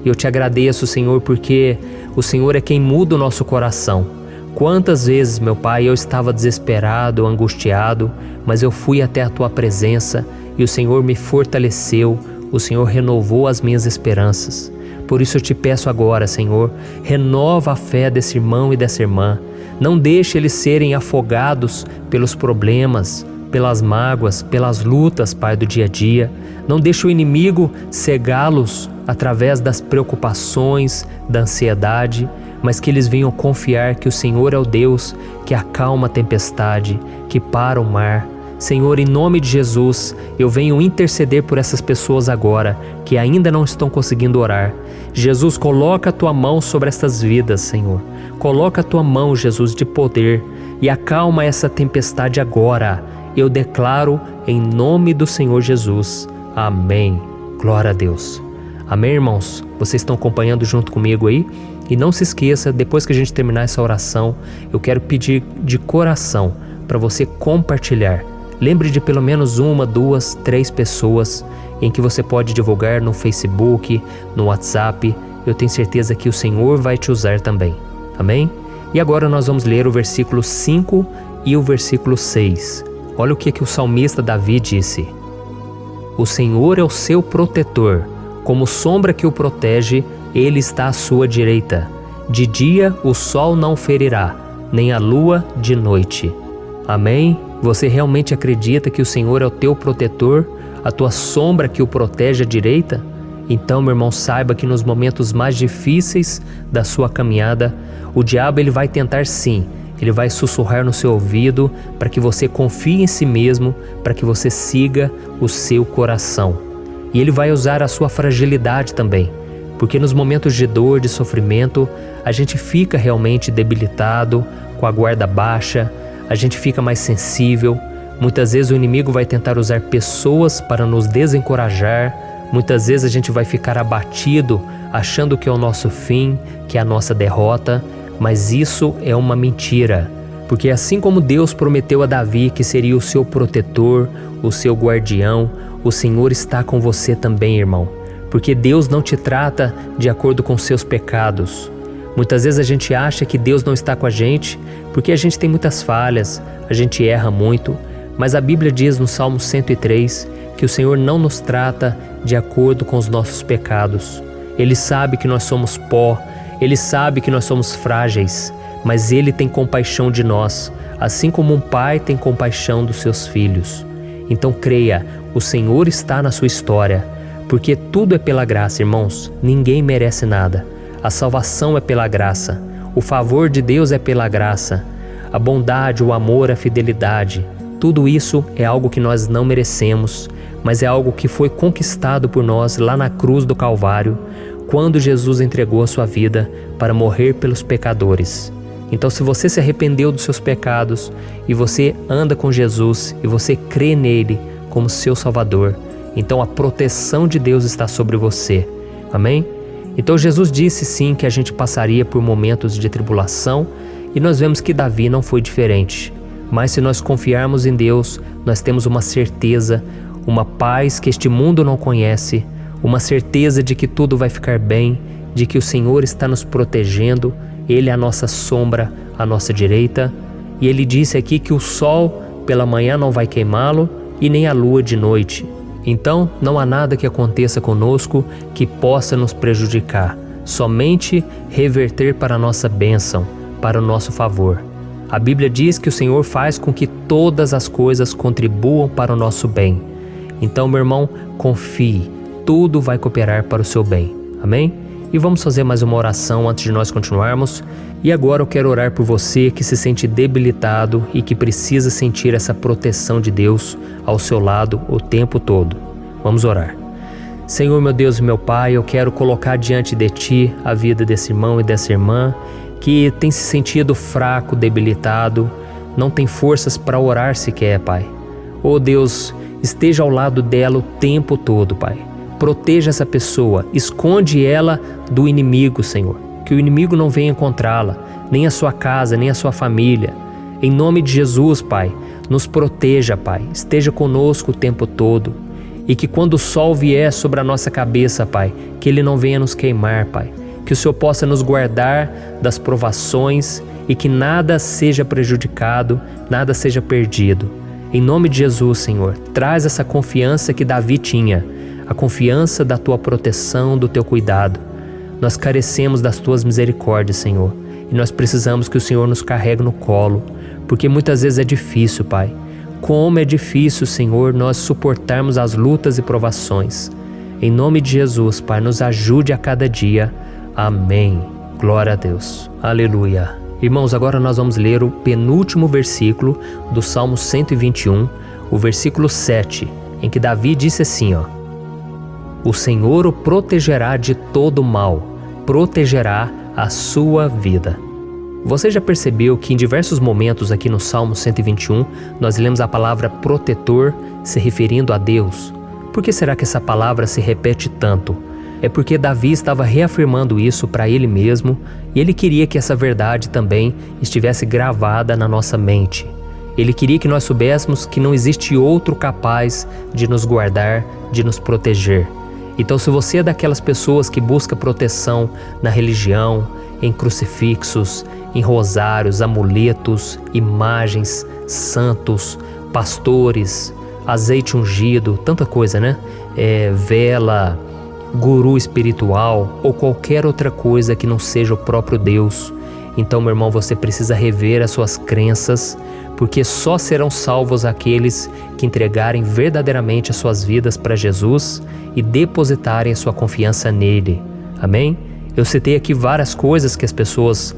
E eu te agradeço, Senhor, porque o Senhor é quem muda o nosso coração. Quantas vezes, meu Pai, eu estava desesperado, angustiado, mas eu fui até a Tua presença e o Senhor me fortaleceu, o Senhor renovou as minhas esperanças. Por isso eu te peço agora, Senhor, renova a fé desse irmão e dessa irmã. Não deixe eles serem afogados pelos problemas, pelas mágoas, pelas lutas, Pai, do dia a dia. Não deixe o inimigo cegá-los através das preocupações, da ansiedade, mas que eles venham confiar que o Senhor é o Deus que acalma a tempestade, que para o mar. Senhor, em nome de Jesus, eu venho interceder por essas pessoas agora que ainda não estão conseguindo orar. Jesus, coloca a Tua mão sobre essas vidas, Senhor. Coloca a Tua mão, Jesus, de poder e acalma essa tempestade agora. Eu declaro em nome do Senhor Jesus. Amém. Glória a Deus. Amém, irmãos? Vocês estão acompanhando junto comigo aí? E não se esqueça, depois que a gente terminar essa oração, eu quero pedir de coração para você compartilhar. Lembre de pelo menos 1, 2, 3 pessoas em que você pode divulgar no Facebook, no WhatsApp. Eu tenho certeza que o Senhor vai te usar também. Amém? E agora nós vamos ler o versículo 5 e o versículo 6. Olha o que o salmista Davi disse. O Senhor é o seu protetor, como sombra que o protege, Ele está à sua direita. De dia o sol não ferirá, nem a lua de noite. Amém? Você realmente acredita que o Senhor é o teu protetor, a tua sombra que o protege à direita? Então, meu irmão, saiba que nos momentos mais difíceis da sua caminhada, o diabo ele vai tentar sim, ele vai sussurrar no seu ouvido para que você confie em si mesmo, para que você siga o seu coração. E ele vai usar a sua fragilidade também, porque nos momentos de dor, de sofrimento, a gente fica realmente debilitado, com a guarda baixa, a gente fica mais sensível. Muitas vezes o inimigo vai tentar usar pessoas para nos desencorajar. Muitas vezes a gente vai ficar abatido, achando que é o nosso fim, que é a nossa derrota. Mas isso é uma mentira. Porque assim como Deus prometeu a Davi que seria o seu protetor, o seu guardião, o Senhor está com você também, irmão. Porque Deus não te trata de acordo com seus pecados. Muitas vezes a gente acha que Deus não está com a gente porque a gente tem muitas falhas, a gente erra muito, mas a Bíblia diz no Salmo 103 que o Senhor não nos trata de acordo com os nossos pecados. Ele sabe que nós somos pó, Ele sabe que nós somos frágeis, mas Ele tem compaixão de nós, assim como um pai tem compaixão dos seus filhos. Então creia, o Senhor está na sua história, porque tudo é pela graça, irmãos, ninguém merece nada. A salvação é pela graça, o favor de Deus é pela graça, a bondade, o amor, a fidelidade, tudo isso é algo que nós não merecemos, mas é algo que foi conquistado por nós lá na cruz do Calvário, quando Jesus entregou a sua vida para morrer pelos pecadores. Então, se você se arrependeu dos seus pecados e você anda com Jesus e você crê nele como seu Salvador. Então a proteção de Deus está sobre você. Amém? Então Jesus disse sim que a gente passaria por momentos de tribulação e nós vemos que Davi não foi diferente. Mas se nós confiarmos em Deus, nós temos uma certeza, uma paz que este mundo não conhece, uma certeza de que tudo vai ficar bem, de que o Senhor está nos protegendo, Ele é a nossa sombra, a nossa direita. E Ele disse aqui que o sol pela manhã não vai queimá-lo e nem a lua de noite. Então não há nada que aconteça conosco que possa nos prejudicar, somente reverter para a nossa bênção, para o nosso favor. A Bíblia diz que o Senhor faz com que todas as coisas contribuam para o nosso bem. Então, meu irmão, confie, tudo vai cooperar para o seu bem. Amém? E vamos fazer mais uma oração antes de nós continuarmos. E agora eu quero orar por você que se sente debilitado e que precisa sentir essa proteção de Deus ao seu lado o tempo todo. Vamos orar. Senhor, meu Deus e meu Pai, eu quero colocar diante de Ti a vida desse irmão e dessa irmã que tem se sentido fraco, debilitado, não tem forças para orar sequer, Pai. Oh Deus, esteja ao lado dela o tempo todo, Pai. Proteja essa pessoa, esconde ela do inimigo, Senhor. Que o inimigo não venha encontrá-la, nem a sua casa, nem a sua família. Em nome de Jesus, Pai, nos proteja, Pai. Esteja conosco o tempo todo. E que quando o sol vier sobre a nossa cabeça, Pai, que ele não venha nos queimar, Pai. Que o Senhor possa nos guardar das provações e que nada seja prejudicado, nada seja perdido. Em nome de Jesus, Senhor, traz essa confiança que Davi tinha, a confiança da Tua proteção, do Teu cuidado. Nós carecemos das Tuas misericórdias, Senhor, e nós precisamos que o Senhor nos carregue no colo, porque muitas vezes é difícil, Pai. Como é difícil, Senhor, nós suportarmos as lutas e provações. Em nome de Jesus, Pai, nos ajude a cada dia. Amém. Glória a Deus. Aleluia. Irmãos, agora nós vamos ler o penúltimo versículo do Salmo 121, o versículo 7, em que Davi disse assim, O Senhor o protegerá de todo mal, protegerá a sua vida. Você já percebeu que em diversos momentos aqui no Salmo 121, nós lemos a palavra protetor se referindo a Deus? Por que será que essa palavra se repete tanto? É porque Davi estava reafirmando isso para ele mesmo e ele queria que essa verdade também estivesse gravada na nossa mente. Ele queria que nós soubéssemos que não existe outro capaz de nos guardar, de nos proteger. Então, se você é daquelas pessoas que busca proteção na religião, em crucifixos, em rosários, amuletos, imagens, santos, pastores, azeite ungido, tanta coisa, né? Vela, guru espiritual ou qualquer outra coisa que não seja o próprio Deus. Então, meu irmão, você precisa rever as suas crenças, porque só serão salvos aqueles que entregarem verdadeiramente as suas vidas para Jesus e depositarem a sua confiança nele. Amém? Eu citei aqui várias coisas que as pessoas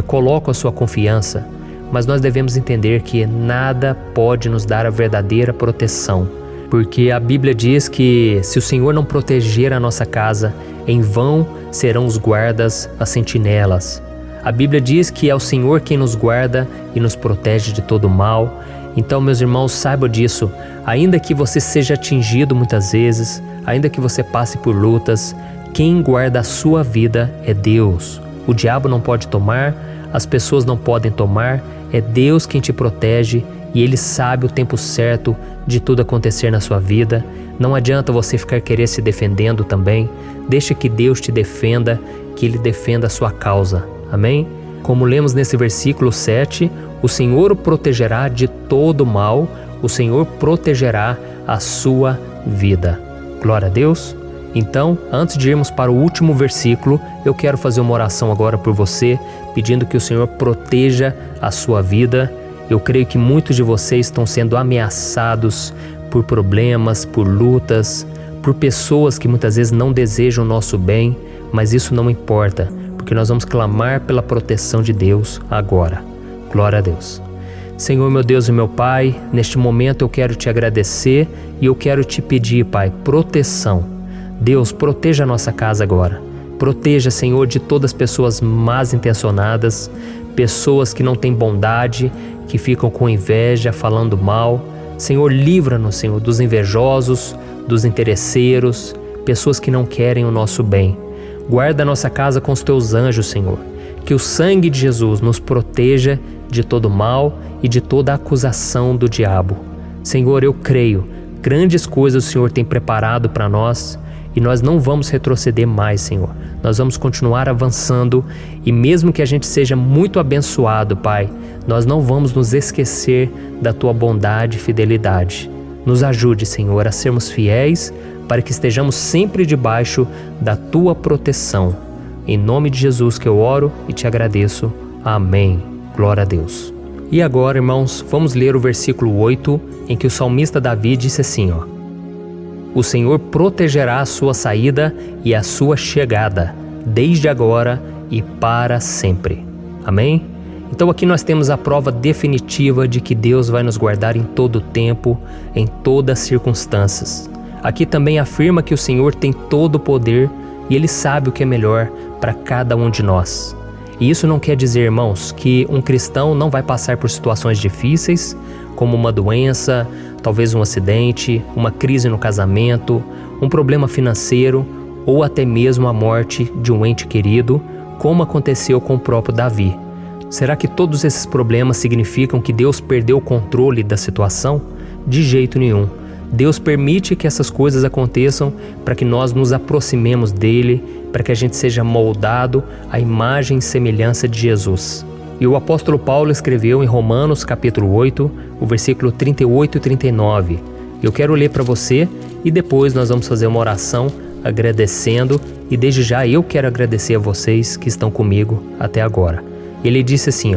colocam a sua confiança, mas nós devemos entender que nada pode nos dar a verdadeira proteção, porque a Bíblia diz que se o Senhor não proteger a nossa casa, em vão serão os guardas, as sentinelas. A Bíblia diz que é o Senhor quem nos guarda e nos protege de todo mal. Então, meus irmãos, saibam disso. Ainda que você seja atingido muitas vezes, ainda que você passe por lutas, quem guarda a sua vida é Deus. O diabo não pode tomar, as pessoas não podem tomar, é Deus quem te protege e Ele sabe o tempo certo de tudo acontecer na sua vida. Não adianta você ficar querer se defendendo também. Deixa que Deus te defenda, que Ele defenda a sua causa. Amém? Como lemos nesse versículo 7, o Senhor o protegerá de todo mal, o Senhor protegerá a sua vida. Glória a Deus. Então, antes de irmos para o último versículo, eu quero fazer uma oração agora por você, pedindo que o Senhor proteja a sua vida. Eu creio que muitos de vocês estão sendo ameaçados por problemas, por lutas, por pessoas que muitas vezes não desejam o nosso bem, mas isso não importa, porque nós vamos clamar pela proteção de Deus agora. Glória a Deus. Senhor, meu Deus e meu Pai, neste momento eu quero te agradecer e eu quero te pedir, Pai, proteção. Deus, proteja a nossa casa agora. Proteja, Senhor, de todas as pessoas más intencionadas, pessoas que não têm bondade, que ficam com inveja, falando mal. Senhor, livra-nos, Senhor, dos invejosos, dos interesseiros, pessoas que não querem o nosso bem. Guarda a nossa casa com os teus anjos, Senhor. Que o sangue de Jesus nos proteja de todo mal e de toda acusação do diabo. Senhor, eu creio, grandes coisas o Senhor tem preparado para nós e nós não vamos retroceder mais, Senhor. Nós vamos continuar avançando e mesmo que a gente seja muito abençoado, Pai, nós não vamos nos esquecer da Tua bondade e fidelidade. Nos ajude, Senhor, a sermos fiéis para que estejamos sempre debaixo da Tua proteção. Em nome de Jesus que eu oro e te agradeço. Amém. Glória a Deus. E agora, irmãos, vamos ler o versículo 8, em que o salmista Davi disse assim, O Senhor protegerá a sua saída e a sua chegada, desde agora e para sempre. Amém? Então aqui nós temos a prova definitiva de que Deus vai nos guardar em todo o tempo, em todas as circunstâncias. Aqui também afirma que o Senhor tem todo o poder e Ele sabe o que é melhor para cada um de nós. E isso não quer dizer, irmãos, que um cristão não vai passar por situações difíceis, como uma doença, talvez um acidente, uma crise no casamento, um problema financeiro ou até mesmo a morte de um ente querido, como aconteceu com o próprio Davi. Será que todos esses problemas significam que Deus perdeu o controle da situação? De jeito nenhum. Deus permite que essas coisas aconteçam para que nós nos aproximemos dele, para que a gente seja moldado à imagem e semelhança de Jesus. E o apóstolo Paulo escreveu em Romanos capítulo 8, o versículo 38 e 39. Eu quero ler para você e depois nós vamos fazer uma oração agradecendo e desde já eu quero agradecer a vocês que estão comigo até agora. Ele disse assim,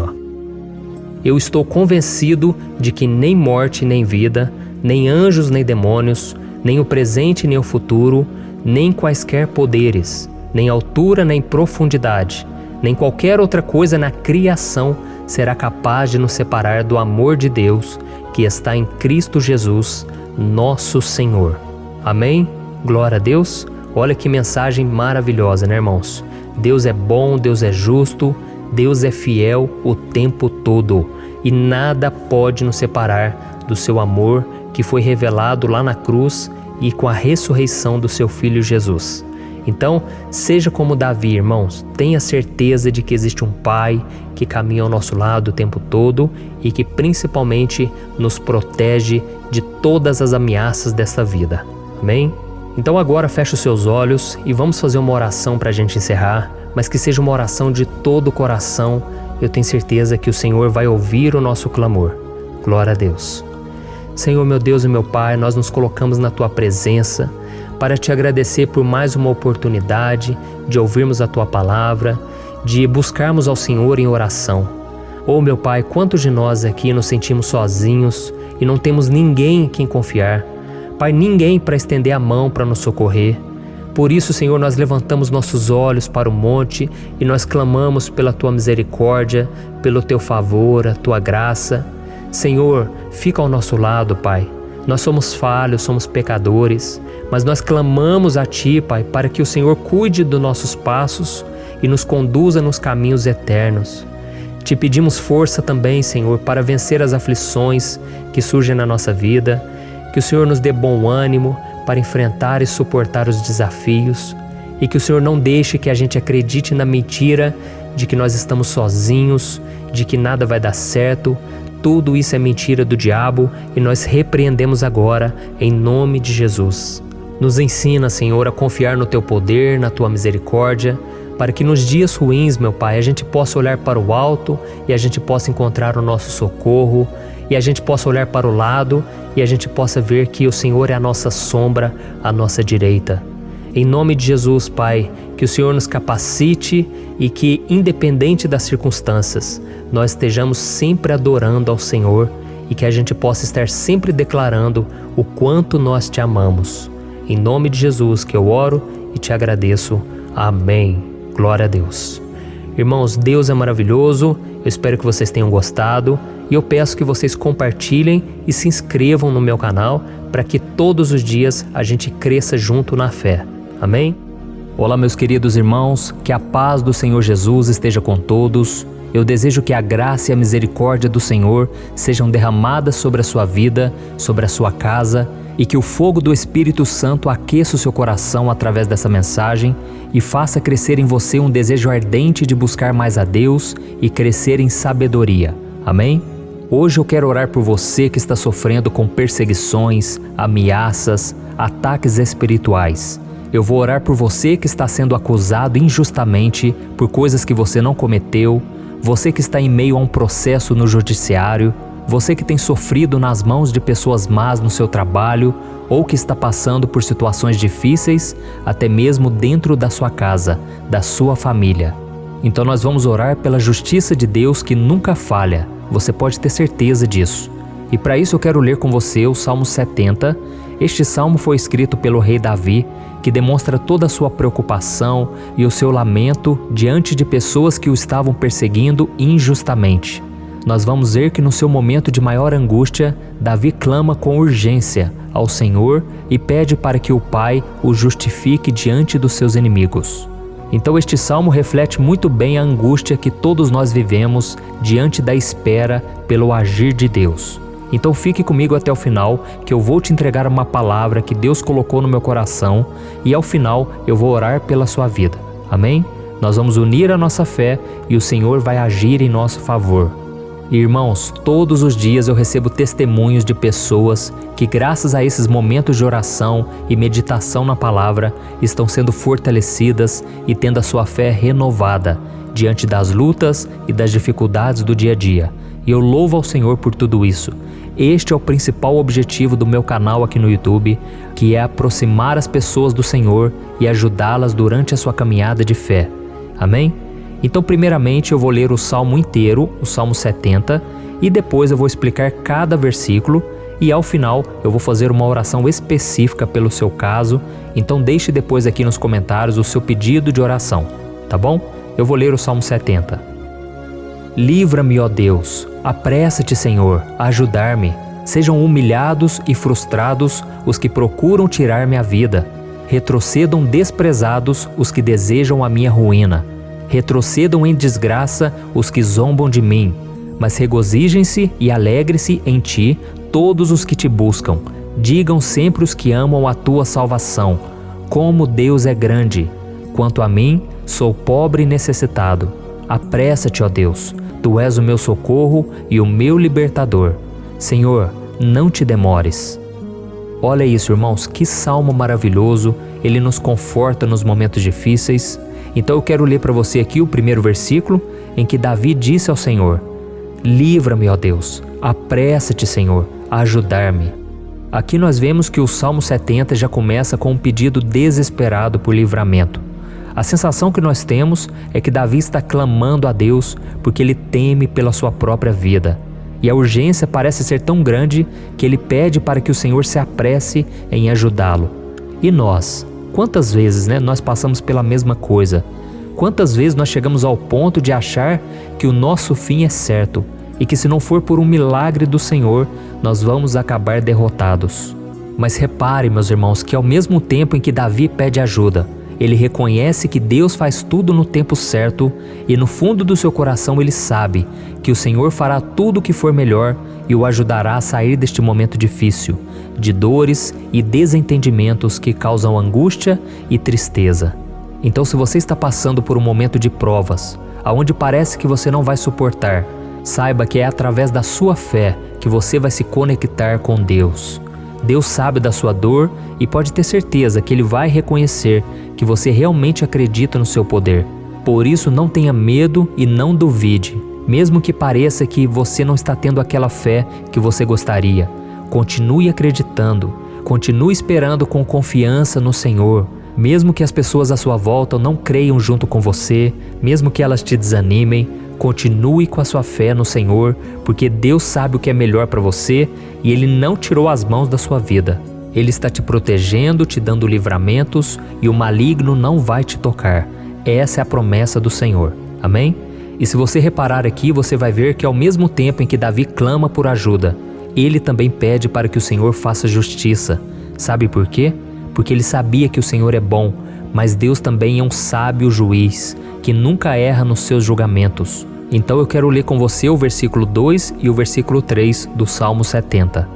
Eu estou convencido de que nem morte nem vida, nem anjos nem demônios, nem o presente nem o futuro, nem quaisquer poderes, nem altura nem profundidade, nem qualquer outra coisa na criação será capaz de nos separar do amor de Deus que está em Cristo Jesus, nosso Senhor. Amém? Glória a Deus. Olha que mensagem maravilhosa, né, irmãos? Deus é bom, Deus é justo, Deus é fiel o tempo todo e nada pode nos separar do seu amor que foi revelado lá na cruz e com a ressurreição do seu Filho Jesus. Então, seja como Davi, irmãos, tenha certeza de que existe um Pai que caminha ao nosso lado o tempo todo e que principalmente nos protege de todas as ameaças desta vida. Amém? Então agora feche os seus olhos e vamos fazer uma oração para a gente encerrar, mas que seja uma oração de todo o coração. Eu tenho certeza que o Senhor vai ouvir o nosso clamor. Glória a Deus. Senhor, meu Deus e meu Pai, nós nos colocamos na Tua presença para Te agradecer por mais uma oportunidade de ouvirmos a Tua palavra, de buscarmos ao Senhor em oração. Oh, meu Pai, quantos de nós aqui nos sentimos sozinhos e não temos ninguém em quem confiar. Pai, ninguém para estender a mão para nos socorrer. Por isso, Senhor, nós levantamos nossos olhos para o monte e nós clamamos pela Tua misericórdia, pelo Teu favor, a Tua graça. Senhor, fica ao nosso lado, Pai. Nós somos falhos, somos pecadores, mas nós clamamos a Ti, Pai, para que o Senhor cuide dos nossos passos e nos conduza nos caminhos eternos. Te pedimos força também, Senhor, para vencer as aflições que surgem na nossa vida, que o Senhor nos dê bom ânimo para enfrentar e suportar os desafios e que o Senhor não deixe que a gente acredite na mentira de que nós estamos sozinhos, de que nada vai dar certo. Tudo isso é mentira do diabo e nós repreendemos agora em nome de Jesus. Nos ensina, Senhor, a confiar no Teu poder, na Tua misericórdia, para que nos dias ruins, meu Pai, a gente possa olhar para o alto e a gente possa encontrar o nosso socorro e a gente possa olhar para o lado e a gente possa ver que o Senhor é a nossa sombra, a nossa direita. Em nome de Jesus, Pai, que o Senhor nos capacite e que, independente das circunstâncias, nós estejamos sempre adorando ao Senhor e que a gente possa estar sempre declarando o quanto nós Te amamos. Em nome de Jesus que eu oro e Te agradeço. Amém. Glória a Deus. Irmãos, Deus é maravilhoso. Eu espero que vocês tenham gostado e eu peço que vocês compartilhem e se inscrevam no meu canal para que todos os dias a gente cresça junto na fé. Amém? Olá, meus queridos irmãos, que a paz do Senhor Jesus esteja com todos. Eu desejo que a graça e a misericórdia do Senhor sejam derramadas sobre a sua vida, sobre a sua casa, e que o fogo do Espírito Santo aqueça o seu coração através dessa mensagem e faça crescer em você um desejo ardente de buscar mais a Deus e crescer em sabedoria. Amém? Hoje eu quero orar por você que está sofrendo com perseguições, ameaças, ataques espirituais. Eu vou orar por você que está sendo acusado injustamente por coisas que você não cometeu, você que está em meio a um processo no judiciário, você que tem sofrido nas mãos de pessoas más no seu trabalho ou que está passando por situações difíceis, até mesmo dentro da sua casa, da sua família. Então nós vamos orar pela justiça de Deus que nunca falha, você pode ter certeza disso. E para isso eu quero ler com você o Salmo 70. Este salmo foi escrito pelo rei Davi, que demonstra toda a sua preocupação e o seu lamento diante de pessoas que o estavam perseguindo injustamente. Nós vamos ver que no seu momento de maior angústia, Davi clama com urgência ao Senhor e pede para que o Pai o justifique diante dos seus inimigos. Então este salmo reflete muito bem a angústia que todos nós vivemos diante da espera pelo agir de Deus. Então fique comigo até o final, que eu vou te entregar uma palavra que Deus colocou no meu coração e ao final eu vou orar pela sua vida. Amém? Nós vamos unir a nossa fé e o Senhor vai agir em nosso favor. Irmãos, todos os dias eu recebo testemunhos de pessoas que, graças a esses momentos de oração e meditação na palavra, estão sendo fortalecidas e tendo a sua fé renovada diante das lutas e das dificuldades do dia a dia. E eu louvo ao Senhor por tudo isso. Este é o principal objetivo do meu canal aqui no YouTube, que é aproximar as pessoas do Senhor e ajudá-las durante a sua caminhada de fé. Amém? Então, primeiramente, eu vou ler o Salmo inteiro, o Salmo 70, e depois eu vou explicar cada versículo e ao final eu vou fazer uma oração específica pelo seu caso. Então deixe depois aqui nos comentários o seu pedido de oração, tá bom? Eu vou ler o Salmo 70. Livra-me, ó Deus, apressa-te, Senhor, a ajudar-me. Sejam humilhados e frustrados os que procuram tirar-me a vida. Retrocedam desprezados os que desejam a minha ruína. Retrocedam em desgraça os que zombam de mim, mas regozijem-se e alegre-se em ti todos os que te buscam. Digam sempre os que amam a tua salvação, como Deus é grande. Quanto a mim, sou pobre e necessitado. Apressa-te, ó Deus, tu és o meu socorro e o meu libertador. Senhor, não te demores. Olha isso, irmãos, que salmo maravilhoso, ele nos conforta nos momentos difíceis. Então eu quero ler para você aqui o primeiro versículo, em que Davi disse ao Senhor: livra-me, ó Deus, apressa-te, Senhor, a ajudar-me. Aqui nós vemos que o Salmo 70 já começa com um pedido desesperado por livramento. A sensação que nós temos é que Davi está clamando a Deus porque ele teme pela sua própria vida. E a urgência parece ser tão grande que ele pede para que o Senhor se apresse em ajudá-lo. E nós? Quantas vezes nós passamos pela mesma coisa? Quantas vezes nós chegamos ao ponto de achar que o nosso fim é certo e que se não for por um milagre do Senhor, nós vamos acabar derrotados? Mas repare, meus irmãos, que ao mesmo tempo em que Davi pede ajuda, ele reconhece que Deus faz tudo no tempo certo e no fundo do seu coração ele sabe que o Senhor fará tudo o que for melhor e o ajudará a sair deste momento difícil, de dores e desentendimentos que causam angústia e tristeza. Então, se você está passando por um momento de provas, aonde parece que você não vai suportar, saiba que é através da sua fé que você vai se conectar com Deus. Deus sabe da sua dor e pode ter certeza que Ele vai reconhecer que você realmente acredita no seu poder. Por isso, não tenha medo e não duvide, mesmo que pareça que você não está tendo aquela fé que você gostaria. Continue acreditando, continue esperando com confiança no Senhor. Mesmo que as pessoas à sua volta não creiam junto com você, mesmo que elas te desanimem, continue com a sua fé no Senhor, porque Deus sabe o que é melhor para você e Ele não tirou as mãos da sua vida. Ele está te protegendo, te dando livramentos e o maligno não vai te tocar. Essa é a promessa do Senhor. Amém? E se você reparar aqui, você vai ver que ao mesmo tempo em que Davi clama por ajuda, ele também pede para que o Senhor faça justiça. Sabe por quê? Porque ele sabia que o Senhor é bom, mas Deus também é um sábio juiz, que nunca erra nos seus julgamentos. Então eu quero ler com você o versículo 2 e o versículo 3 do Salmo 70.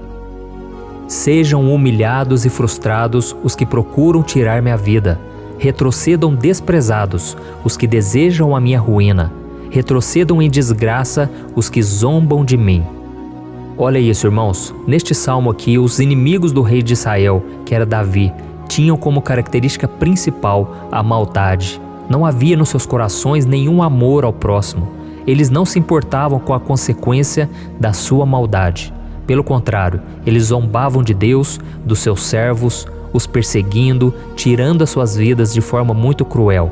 Sejam humilhados e frustrados os que procuram tirar minha vida. Retrocedam desprezados os que desejam a minha ruína. Retrocedam em desgraça os que zombam de mim. Olha isso, irmãos. Neste salmo aqui, os inimigos do rei de Israel, que era Davi, tinham como característica principal a maldade. Não havia nos seus corações nenhum amor ao próximo. Eles não se importavam com a consequência da sua maldade. Pelo contrário, eles zombavam de Deus, dos seus servos, os perseguindo, tirando as suas vidas de forma muito cruel.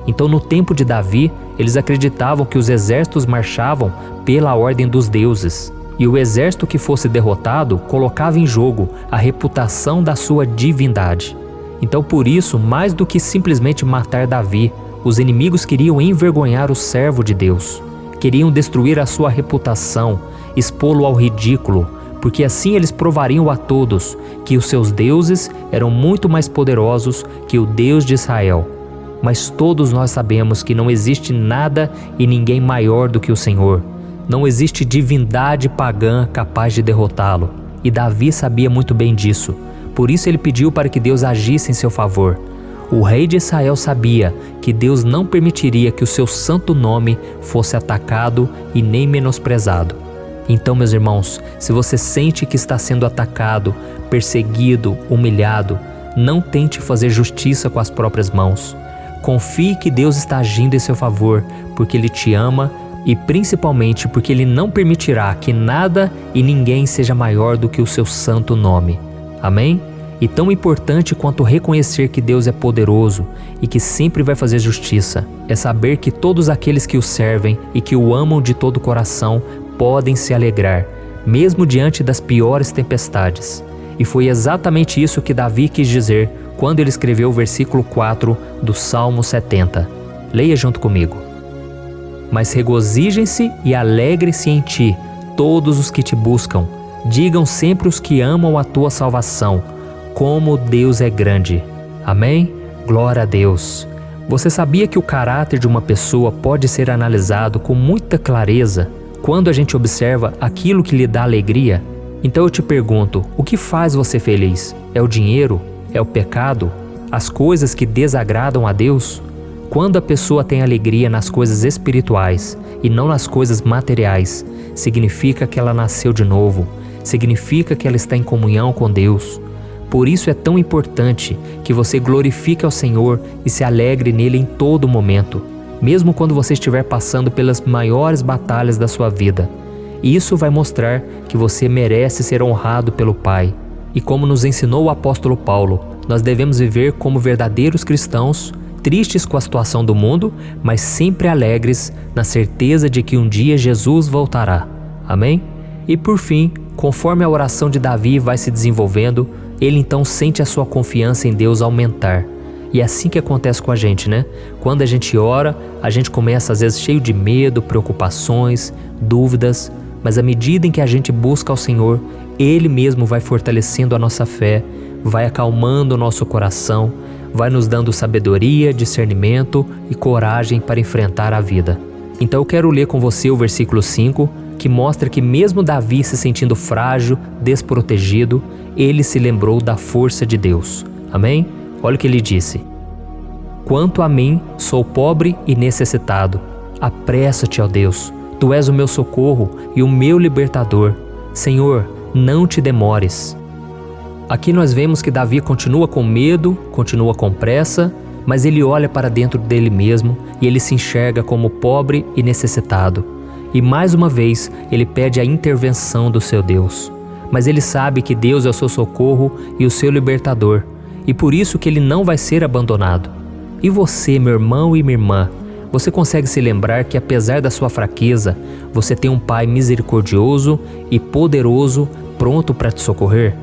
Então, no tempo de Davi, eles acreditavam que os exércitos marchavam pela ordem dos deuses. E o exército que fosse derrotado colocava em jogo a reputação da sua divindade. Então, por isso, mais do que simplesmente matar Davi, os inimigos queriam envergonhar o servo de Deus. Queriam destruir a sua reputação, expô-lo ao ridículo, porque assim eles provariam a todos que os seus deuses eram muito mais poderosos que o Deus de Israel. Mas todos nós sabemos que não existe nada e ninguém maior do que o Senhor. Não existe divindade pagã capaz de derrotá-lo. E Davi sabia muito bem disso. Por isso ele pediu para que Deus agisse em seu favor. O rei de Israel sabia que Deus não permitiria que o seu santo nome fosse atacado e nem menosprezado. Então, meus irmãos, se você sente que está sendo atacado, perseguido, humilhado, não tente fazer justiça com as próprias mãos. Confie que Deus está agindo em seu favor, porque Ele te ama e principalmente porque Ele não permitirá que nada e ninguém seja maior do que o seu santo nome. Amém? E tão importante quanto reconhecer que Deus é poderoso e que sempre vai fazer justiça, é saber que todos aqueles que o servem e que o amam de todo o coração podem se alegrar, mesmo diante das piores tempestades. E foi exatamente isso que Davi quis dizer quando ele escreveu o versículo 4 do Salmo 70. Leia junto comigo. Mas regozijem-se e alegrem-se em ti, todos os que te buscam. Digam sempre os que amam a tua salvação, como Deus é grande. Amém? Glória a Deus. Você sabia que o caráter de uma pessoa pode ser analisado com muita clareza quando a gente observa aquilo que lhe dá alegria? Então eu te pergunto, o que faz você feliz? É o dinheiro? É o pecado? As coisas que desagradam a Deus? Quando a pessoa tem alegria nas coisas espirituais e não nas coisas materiais, significa que ela nasceu de novo, significa que ela está em comunhão com Deus. Por isso é tão importante que você glorifique ao Senhor e se alegre nele em todo momento, mesmo quando você estiver passando pelas maiores batalhas da sua vida. Isso vai mostrar que você merece ser honrado pelo Pai. E como nos ensinou o apóstolo Paulo, nós devemos viver como verdadeiros cristãos, tristes com a situação do mundo, mas sempre alegres na certeza de que um dia Jesus voltará. Amém? E por fim, conforme a oração de Davi vai se desenvolvendo, ele então sente a sua confiança em Deus aumentar. E é assim que acontece com a gente, né? Quando a gente ora, a gente começa às vezes cheio de medo, preocupações, dúvidas, mas à medida em que a gente busca ao Senhor, Ele mesmo vai fortalecendo a nossa fé, vai acalmando o nosso coração, vai nos dando sabedoria, discernimento e coragem para enfrentar a vida. Então eu quero ler com você o versículo 5, que mostra que mesmo Davi se sentindo frágil, desprotegido, ele se lembrou da força de Deus. Amém? Olha o que ele disse. Quanto a mim, sou pobre e necessitado. Apressa-te, ó Deus. Tu és o meu socorro e o meu libertador. Senhor, não te demores. Aqui nós vemos que Davi continua com medo, continua com pressa, mas ele olha para dentro dele mesmo e ele se enxerga como pobre e necessitado. E mais uma vez, ele pede a intervenção do seu Deus. Mas ele sabe que Deus é o seu socorro e o seu libertador, e por isso que ele não vai ser abandonado. E você, meu irmão e minha irmã, você consegue se lembrar que apesar da sua fraqueza, você tem um Pai misericordioso e poderoso pronto para te socorrer?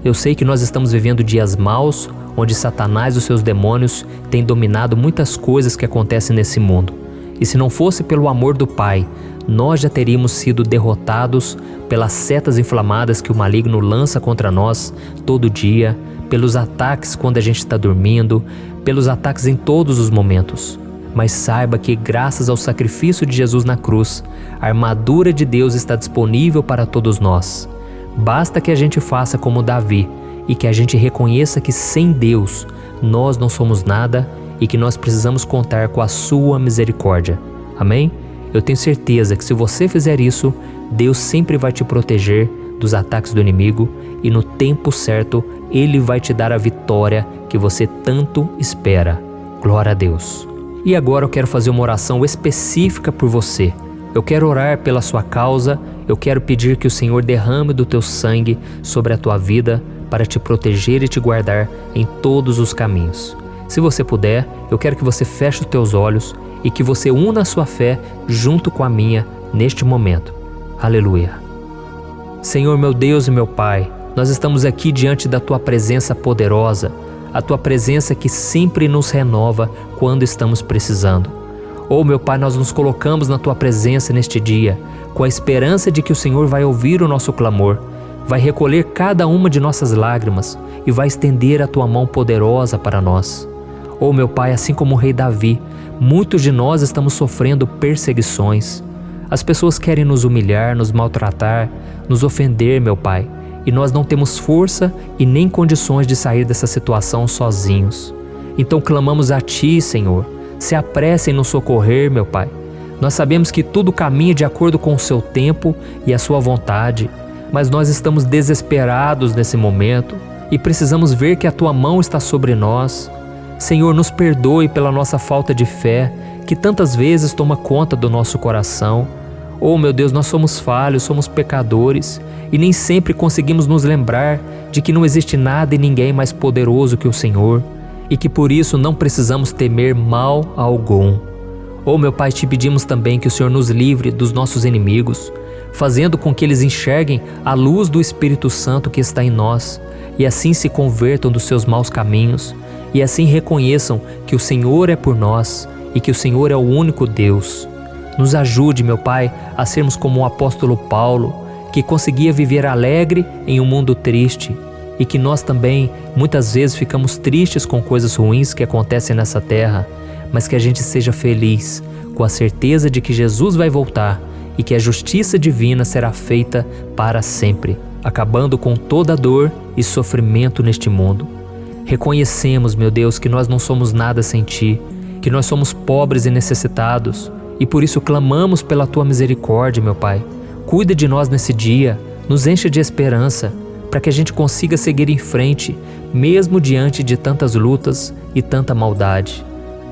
Eu sei que nós estamos vivendo dias maus, onde Satanás e os seus demônios têm dominado muitas coisas que acontecem nesse mundo. E se não fosse pelo amor do Pai, nós já teríamos sido derrotados pelas setas inflamadas que o maligno lança contra nós todo dia, pelos ataques quando a gente está dormindo, pelos ataques em todos os momentos. mas saiba que graças ao sacrifício de Jesus na cruz, a armadura de Deus está disponível para todos nós. Basta que a gente faça como Davi e que a gente reconheça que sem Deus nós não somos nada e que nós precisamos contar com a sua misericórdia. Amém? Eu tenho certeza que se você fizer isso, Deus sempre vai te proteger dos ataques do inimigo e no tempo certo Ele vai te dar a vitória que você tanto espera. Glória a Deus. E agora eu quero fazer uma oração específica por você. Eu quero orar pela sua causa, eu quero pedir que o Senhor derrame do teu sangue sobre a tua vida para te proteger e te guardar em todos os caminhos. Se você puder, eu quero que você feche os teus olhos e que você una a sua fé junto com a minha neste momento. Aleluia. Senhor meu Deus e meu Pai, nós estamos aqui diante da Tua presença poderosa, a Tua presença que sempre nos renova quando estamos precisando. Oh meu Pai, nós nos colocamos na Tua presença neste dia, com a esperança de que o Senhor vai ouvir o nosso clamor, vai recolher cada uma de nossas lágrimas e vai estender a Tua mão poderosa para nós. Oh meu Pai, assim como o rei Davi, muitos de nós estamos sofrendo perseguições. As pessoas querem nos humilhar, nos maltratar, nos ofender, meu Pai, e nós não temos força e nem condições de sair dessa situação sozinhos. Então clamamos a Ti, Senhor, se apresse em nos socorrer, meu Pai. Nós sabemos que tudo caminha de acordo com o Seu tempo e a Sua vontade, mas nós estamos desesperados nesse momento e precisamos ver que a Tua mão está sobre nós. Senhor, nos perdoe pela nossa falta de fé, que tantas vezes toma conta do nosso coração. Oh meu Deus, nós somos falhos, somos pecadores e nem sempre conseguimos nos lembrar de que não existe nada e ninguém mais poderoso que o Senhor e que por isso não precisamos temer mal algum. Oh meu Pai, te pedimos também que o Senhor nos livre dos nossos inimigos, fazendo com que eles enxerguem a luz do Espírito Santo que está em nós e assim se convertam dos seus maus caminhos e assim reconheçam que o Senhor é por nós e que o Senhor é o único Deus. Nos ajude, meu Pai, a sermos como o apóstolo Paulo, que conseguia viver alegre em um mundo triste e que nós também muitas vezes ficamos tristes com coisas ruins que acontecem nessa terra, mas que a gente seja feliz com a certeza de que Jesus vai voltar e que a justiça divina será feita para sempre, acabando com toda dor e sofrimento neste mundo. Reconhecemos, meu Deus, que nós não somos nada sem Ti, que nós somos pobres e necessitados, e por isso clamamos pela Tua misericórdia, meu Pai. Cuida de nós nesse dia, nos enche de esperança, para que a gente consiga seguir em frente, mesmo diante de tantas lutas e tanta maldade.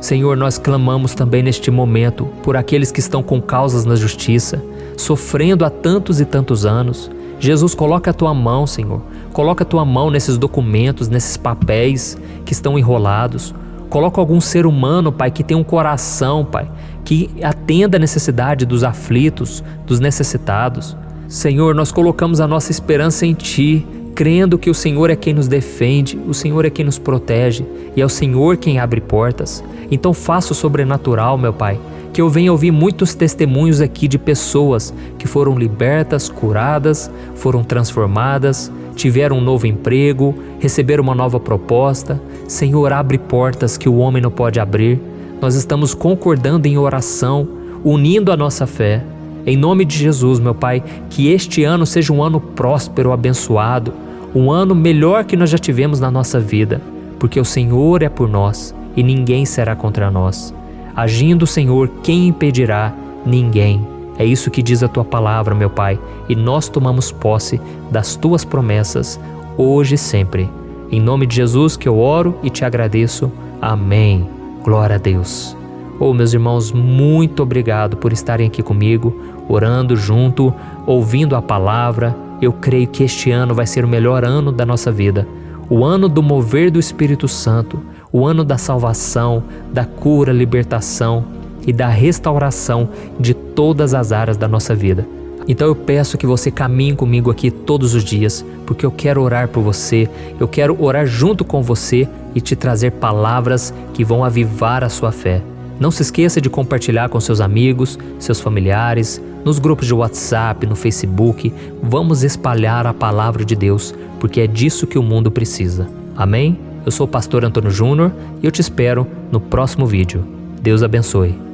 Senhor, nós clamamos também neste momento por aqueles que estão com causas na justiça, sofrendo há tantos e tantos anos. Jesus, coloca a Tua mão, Senhor. Coloca a Tua mão nesses documentos, nesses papéis que estão enrolados. Coloca algum ser humano, Pai, que tem um coração, Pai, que atenda a necessidade dos aflitos, dos necessitados. Senhor, nós colocamos a nossa esperança em Ti, crendo que o Senhor é quem nos defende, o Senhor é quem nos protege e é o Senhor quem abre portas. Então faça o sobrenatural, meu Pai, que eu venha ouvir muitos testemunhos aqui de pessoas que foram libertas, curadas, foram transformadas, tiveram um novo emprego, receberam uma nova proposta. Senhor, abre portas que o homem não pode abrir. Nós estamos concordando em oração, unindo a nossa fé. Em nome de Jesus, meu Pai, que este ano seja um ano próspero, abençoado, um ano melhor que nós já tivemos na nossa vida, porque o Senhor é por nós e ninguém será contra nós. Agindo o Senhor, quem impedirá? Ninguém. É isso que diz a Tua palavra, meu Pai, e nós tomamos posse das Tuas promessas, hoje e sempre. Em nome de Jesus que eu oro e te agradeço. Amém. Glória a Deus. Oh, meus irmãos, muito obrigado por estarem aqui comigo, orando junto, ouvindo a palavra. Eu creio que este ano vai ser o melhor ano da nossa vida. O ano do mover do Espírito Santo, o ano da salvação, da cura, libertação e da restauração de todas as áreas da nossa vida. Então eu peço que você caminhe comigo aqui todos os dias, porque eu quero orar por você, eu quero orar junto com você e te trazer palavras que vão avivar a sua fé. Não se esqueça de compartilhar com seus amigos, seus familiares, nos grupos de WhatsApp, no Facebook. Vamos espalhar a palavra de Deus, porque é disso que o mundo precisa. Amém? Eu sou o pastor Antônio Júnior e eu te espero no próximo vídeo. Deus abençoe.